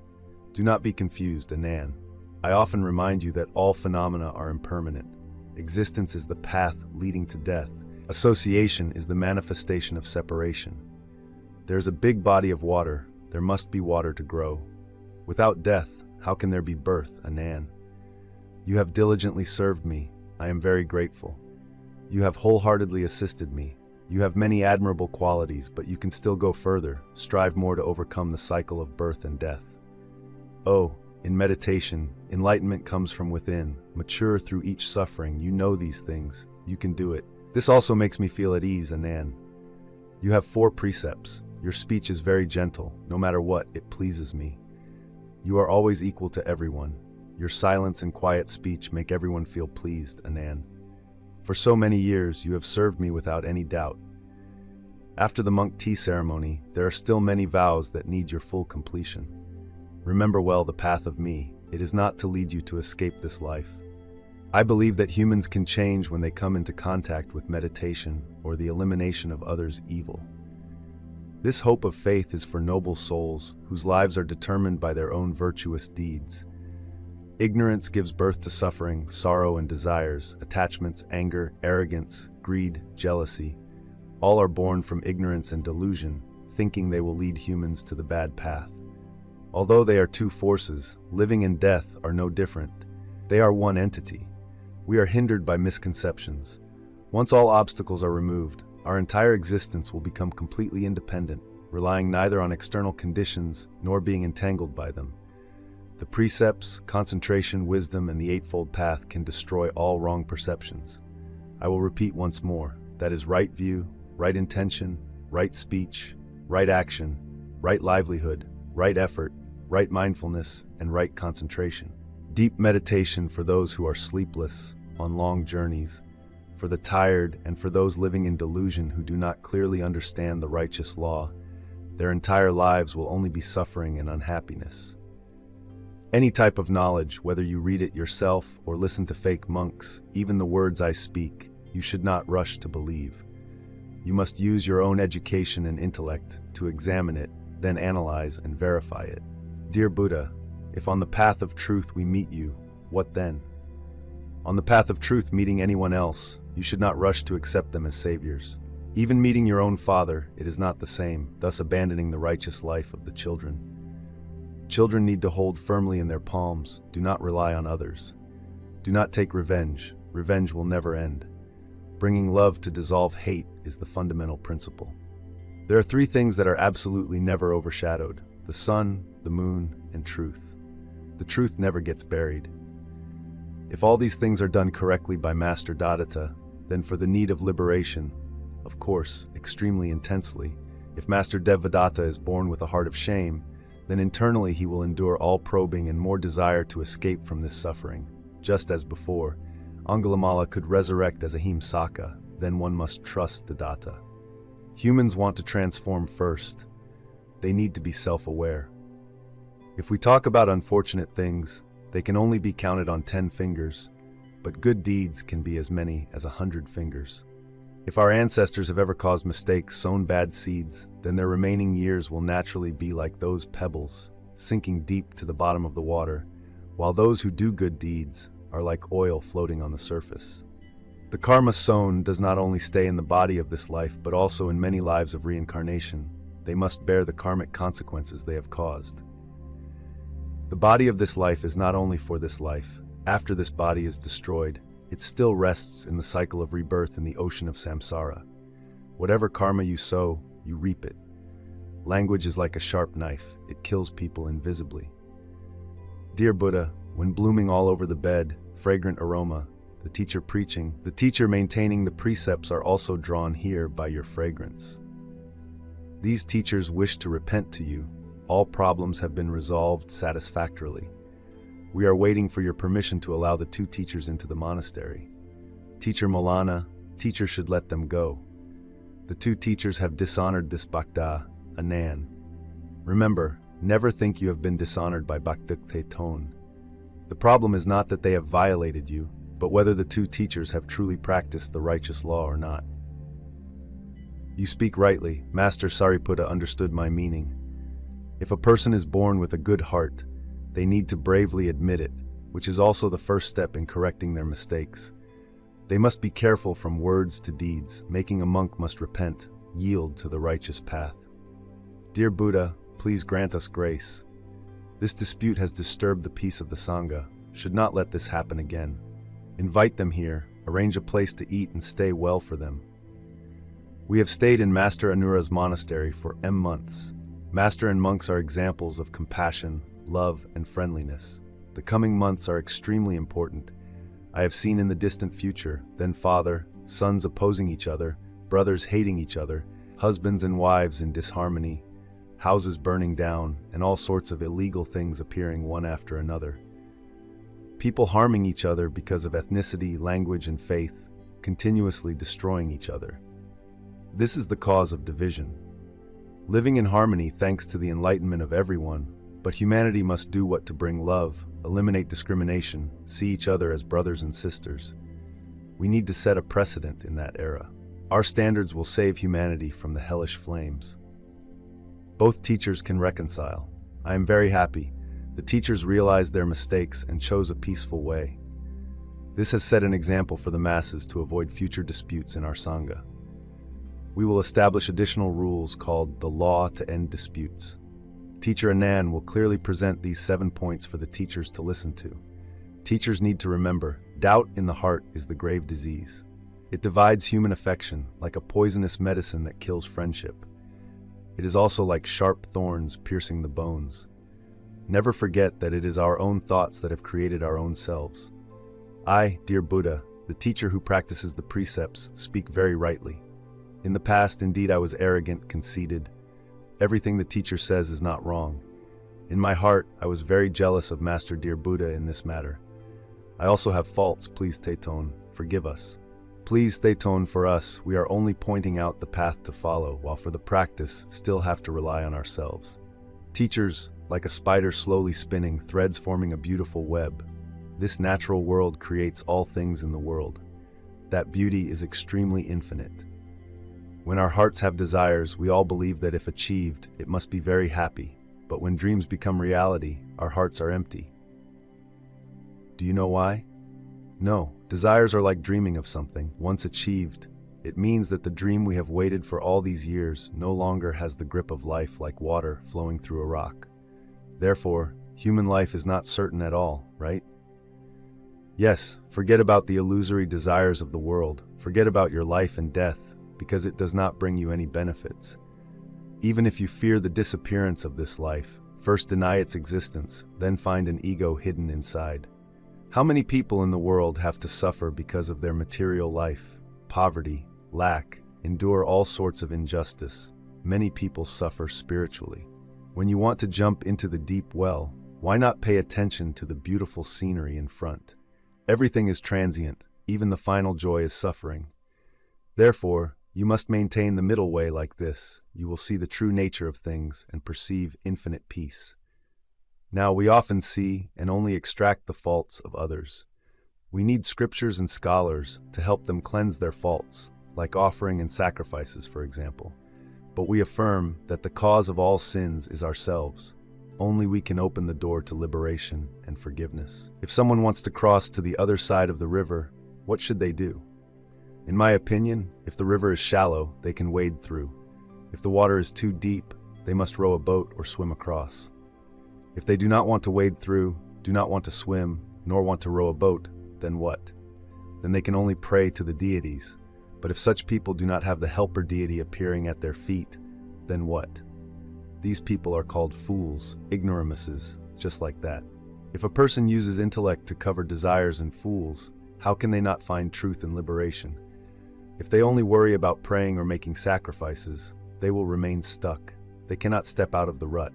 B: Do not be confused, Anan. I often remind you that all phenomena are impermanent. Existence is the path leading to death. Association is the manifestation of separation. There is a big body of water. There must be water to grow. Without death, how can there be birth, Anan? You have diligently served me. I am very grateful. You have wholeheartedly assisted me. You have many admirable qualities, but you can still go further, strive more to overcome the cycle of birth and death. Oh, In meditation, enlightenment comes from within. Mature through each suffering. You know these things. You can do it. This also makes me feel at ease, Anan. You have 4 precepts. Your speech is very gentle. No matter what, it pleases me. You are always equal to everyone. Your silence and quiet speech make everyone feel pleased, Anan. For so many years, you have served me without any doubt. After the monk tea ceremony, there are still many vows that need your full completion. Remember well the path of me. It is not to lead you to escape this life. I believe that humans can change when they come into contact with meditation or the elimination of others' evil. This hope of faith is for noble souls whose lives are determined by their own virtuous deeds. Ignorance gives birth to suffering, sorrow, and desires, attachments, anger, arrogance, greed, jealousy. All are born from ignorance and delusion, thinking they will lead humans to the bad path. Although they are 2 forces, living and death are no different. They are one entity. We are hindered by misconceptions. Once all obstacles are removed, our entire existence will become completely independent, relying neither on external conditions nor being entangled by them. The precepts, concentration, wisdom, and the Eightfold Path can destroy all wrong perceptions. I will repeat once more. That is right view, right intention, right speech, right action, right livelihood, right effort, right mindfulness, and right concentration. Deep meditation for those who are sleepless, on long journeys, for the tired, and for those living in delusion who do not clearly understand the righteous law. Their entire lives will only be suffering and unhappiness. Any type of knowledge, whether you read it yourself or listen to fake monks, even the words I speak, you should not rush to believe. You must use your own education and intellect to examine it, then analyze and verify it. Dear Buddha, if on the path of truth we meet you, what then? On the path of truth, meeting anyone else, you should not rush to accept them as saviors. Even meeting your own father, it is not the same, thus abandoning the righteous life of the children. Children need to hold firmly in their palms. Do not rely on others. Do not take revenge. Revenge will never end. Bringing love to dissolve hate is the fundamental principle. There are 3 things that are absolutely never overshadowed: the sun, the moon, and truth. The truth never gets buried. If all these things are done correctly by Master Datta, then for the need of liberation, of course, extremely intensely, if Master Devadatta is born with a heart of shame, then internally he will endure all probing and more desire to escape from this suffering. Just as before, Angulimala could resurrect as Ahimsaka, then one must trust the Datta. Humans want to transform first. They need to be self-aware. If we talk about unfortunate things, they can only be counted on 10 fingers, but good deeds can be as many as 100 fingers. If our ancestors have ever caused mistakes, sown bad seeds, then their remaining years will naturally be like those pebbles, sinking deep to the bottom of the water, while those who do good deeds are like oil floating on the surface. The karma sown does not only stay in the body of this life, but also in many lives of reincarnation. They must bear the karmic consequences they have caused. The body of this life is not only for this life. After this body is destroyed, it still rests in the cycle of rebirth in the ocean of samsara. Whatever karma you sow, you reap it. Language is like a sharp knife. It kills people invisibly. Dear Buddha, when blooming all over the bed, fragrant aroma, the teacher preaching, the teacher maintaining the precepts are also drawn here by your fragrance. These teachers wish to repent to you. All problems have been resolved satisfactorily. We are waiting for your permission to allow the 2 teachers into the monastery. Teacher Molana, teacher should let them go. The 2 teachers have dishonored this Bhakta, Anan. Remember, never think you have been dishonored by Bhakdukte Ton. The problem is not that they have violated you, but whether the 2 teachers have truly practiced the righteous law or not. You speak rightly. Master Sariputta understood my meaning. If a person is born with a good heart, they need to bravely admit it, which is also the first step in correcting their mistakes. They must be careful from words to deeds. Making a monk must repent, yield to the righteous path. Dear Buddha, please grant us grace. This dispute has disturbed the peace of the Sangha. Should not let this happen again. Invite them here, arrange a place to eat and stay well for them. We have stayed in Master Anura's monastery for months. Master and monks are examples of compassion, love, and friendliness. The coming months are extremely important. I have seen in the distant future, then father, sons opposing each other, brothers hating each other, husbands and wives in disharmony, houses burning down, and all sorts of illegal things appearing one after another. People harming each other because of ethnicity, language, and faith, continuously destroying each other. This is the cause of division. Living in harmony thanks to the enlightenment of everyone, but humanity must do what to bring love, eliminate discrimination, see each other as brothers and sisters. We need to set a precedent in that era. Our standards will save humanity from the hellish flames. Both teachers can reconcile. I am very happy. The teachers realized their mistakes and chose a peaceful way. This has set an example for the masses to avoid future disputes in our Sangha. We will establish additional rules called the Law to End Disputes. Teacher Anand will clearly present these 7 points for the teachers to listen to. Teachers need to remember, doubt in the heart is the grave disease. It divides human affection like a poisonous medicine that kills friendship. It is also like sharp thorns piercing the bones. Never forget that it is our own thoughts that have created our own selves. I, dear Buddha, the teacher who practices the precepts, speak very rightly. In the past, indeed, I was arrogant, conceited. Everything the teacher says is not wrong. In my heart, I was very jealous of Master Dear Buddha in this matter. I also have faults, please Tayton, forgive us. Please Tayton, for us, we are only pointing out the path to follow, while for the practice, still have to rely on ourselves. Teachers, like a spider slowly spinning, threads forming a beautiful web. This natural world creates all things in the world. That beauty is extremely infinite. When our hearts have desires, we all believe that if achieved, it must be very happy. But when dreams become reality, our hearts are empty. Do you know why? No, desires are like dreaming of something. Once achieved, it means that the dream we have waited for all these years no longer has the grip of life like water flowing through a rock. Therefore, human life is not certain at all, right? Yes, forget about the illusory desires of the world. Forget about your life and death, because it does not bring you any benefits. Even if you fear the disappearance of this life, first deny its existence, then find an ego hidden inside. How many people in the world have to suffer because of their material life, poverty, lack, endure all sorts of injustice? Many people suffer spiritually. When you want to jump into the deep well, why not pay attention to the beautiful scenery in front? Everything is transient, even the final joy is suffering. Therefore, you must maintain the middle way like this. You will see the true nature of things and perceive infinite peace. Now, we often see and only extract the faults of others. We need scriptures and scholars to help them cleanse their faults, like offering and sacrifices, for example. But we affirm that the cause of all sins is ourselves. Only we can open the door to liberation and forgiveness. If someone wants to cross to the other side of the river, what should they do? In my opinion, if the river is shallow, they can wade through. If the water is too deep, they must row a boat or swim across. If they do not want to wade through, do not want to swim, nor want to row a boat, then what? Then they can only pray to the deities. But if such people do not have the helper deity appearing at their feet, then what? These people are called fools, ignoramuses, just like that. If a person uses intellect to cover desires and fools, how can they not find truth and liberation? If they only worry about praying or making sacrifices, they will remain stuck. They cannot step out of the rut.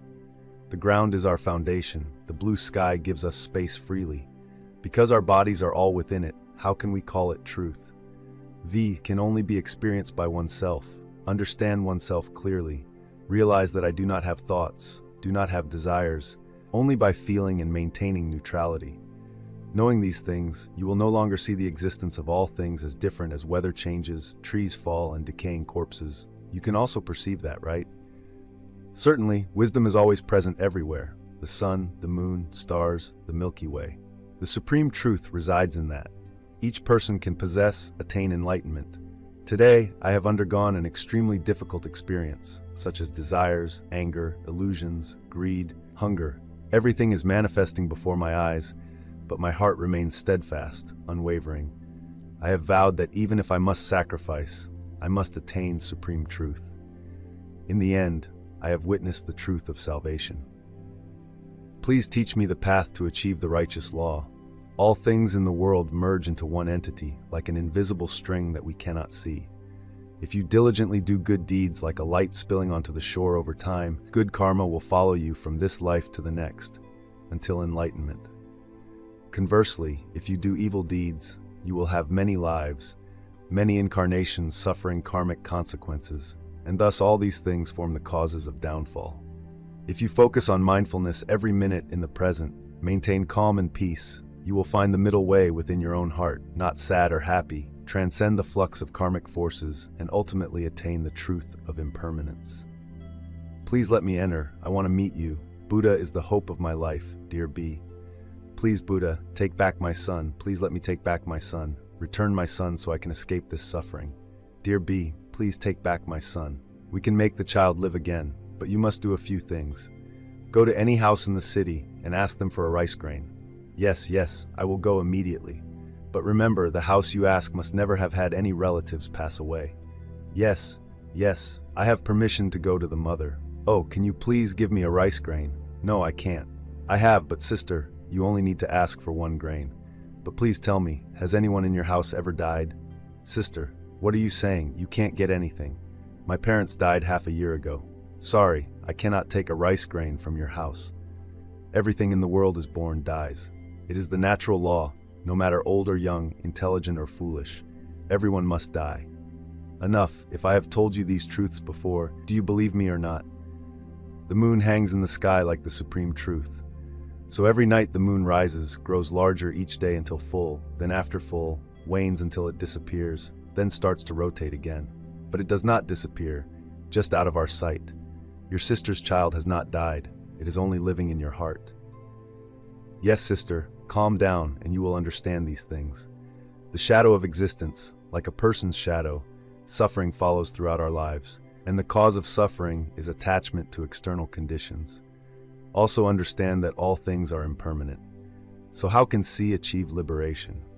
B: The ground is our foundation. The blue sky gives us space freely. Because our bodies are all within it, how can we call it truth? V can only be experienced by oneself. Understand oneself clearly. Realize that I do not have thoughts, do not have desires, only by feeling and maintaining neutrality. Knowing these things, you will no longer see the existence of all things as different as weather changes, trees fall, and decaying corpses. You can also perceive that, right? Certainly, wisdom is always present everywhere. The sun, the moon, stars, the Milky Way. The supreme truth resides in that. Each person can possess, attain enlightenment. Today, I have undergone an extremely difficult experience, such as desires, anger, illusions, greed, hunger. Everything is manifesting before my eyes, but my heart remains steadfast, unwavering. I have vowed that even if I must sacrifice, I must attain supreme truth. In the end, I have witnessed the truth of salvation. Please teach me the path to achieve the righteous law. All things in the world merge into one entity, like an invisible string that we cannot see. If you diligently do good deeds like a light spilling onto the shore over time, good karma will follow you from this life to the next, until enlightenment. Conversely, if you do evil deeds, you will have many lives, many incarnations suffering karmic consequences, and thus all these things form the causes of downfall. If you focus on mindfulness every minute in the present, maintain calm and peace, you will find the middle way within your own heart, not sad or happy, transcend the flux of karmic forces, and ultimately attain the truth of impermanence. Please let me enter. I want to meet you. Buddha is the hope of my life, dear B. Please, Buddha, take back my son. Please let me take back my son. Return my son so I can escape this suffering. Dear B, please take back my son. We can make the child live again, but you must do a few things. Go to any house in the city and ask them for a rice grain. Yes, I will go immediately. But remember, the house you ask must never have had any relatives pass away. Yes, I have permission to go to the mother. Oh, can you please give me a rice grain? No, I can't. I have, but sister, you only need to ask for 1 grain. But please tell me, has anyone in your house ever died? Sister, what are you saying? You can't get anything. My parents died half a year ago. Sorry, I cannot take a rice grain from your house. Everything in the world is born dies. It is the natural law. No matter old or young, intelligent or foolish, everyone must die. Enough, if I have told you these truths before, do you believe me or not? The moon hangs in the sky like the supreme truth. So every night the moon rises, grows larger each day until full, then after full, wanes until it disappears, then starts to rotate again. But it does not disappear, just out of our sight. Your sister's child has not died, it is only living in your heart. Yes, sister, calm down and you will understand these things. The shadow of existence, like a person's shadow, suffering follows throughout our lives, and the cause of suffering is attachment to external conditions. Also understand that all things are impermanent. So how can C achieve liberation?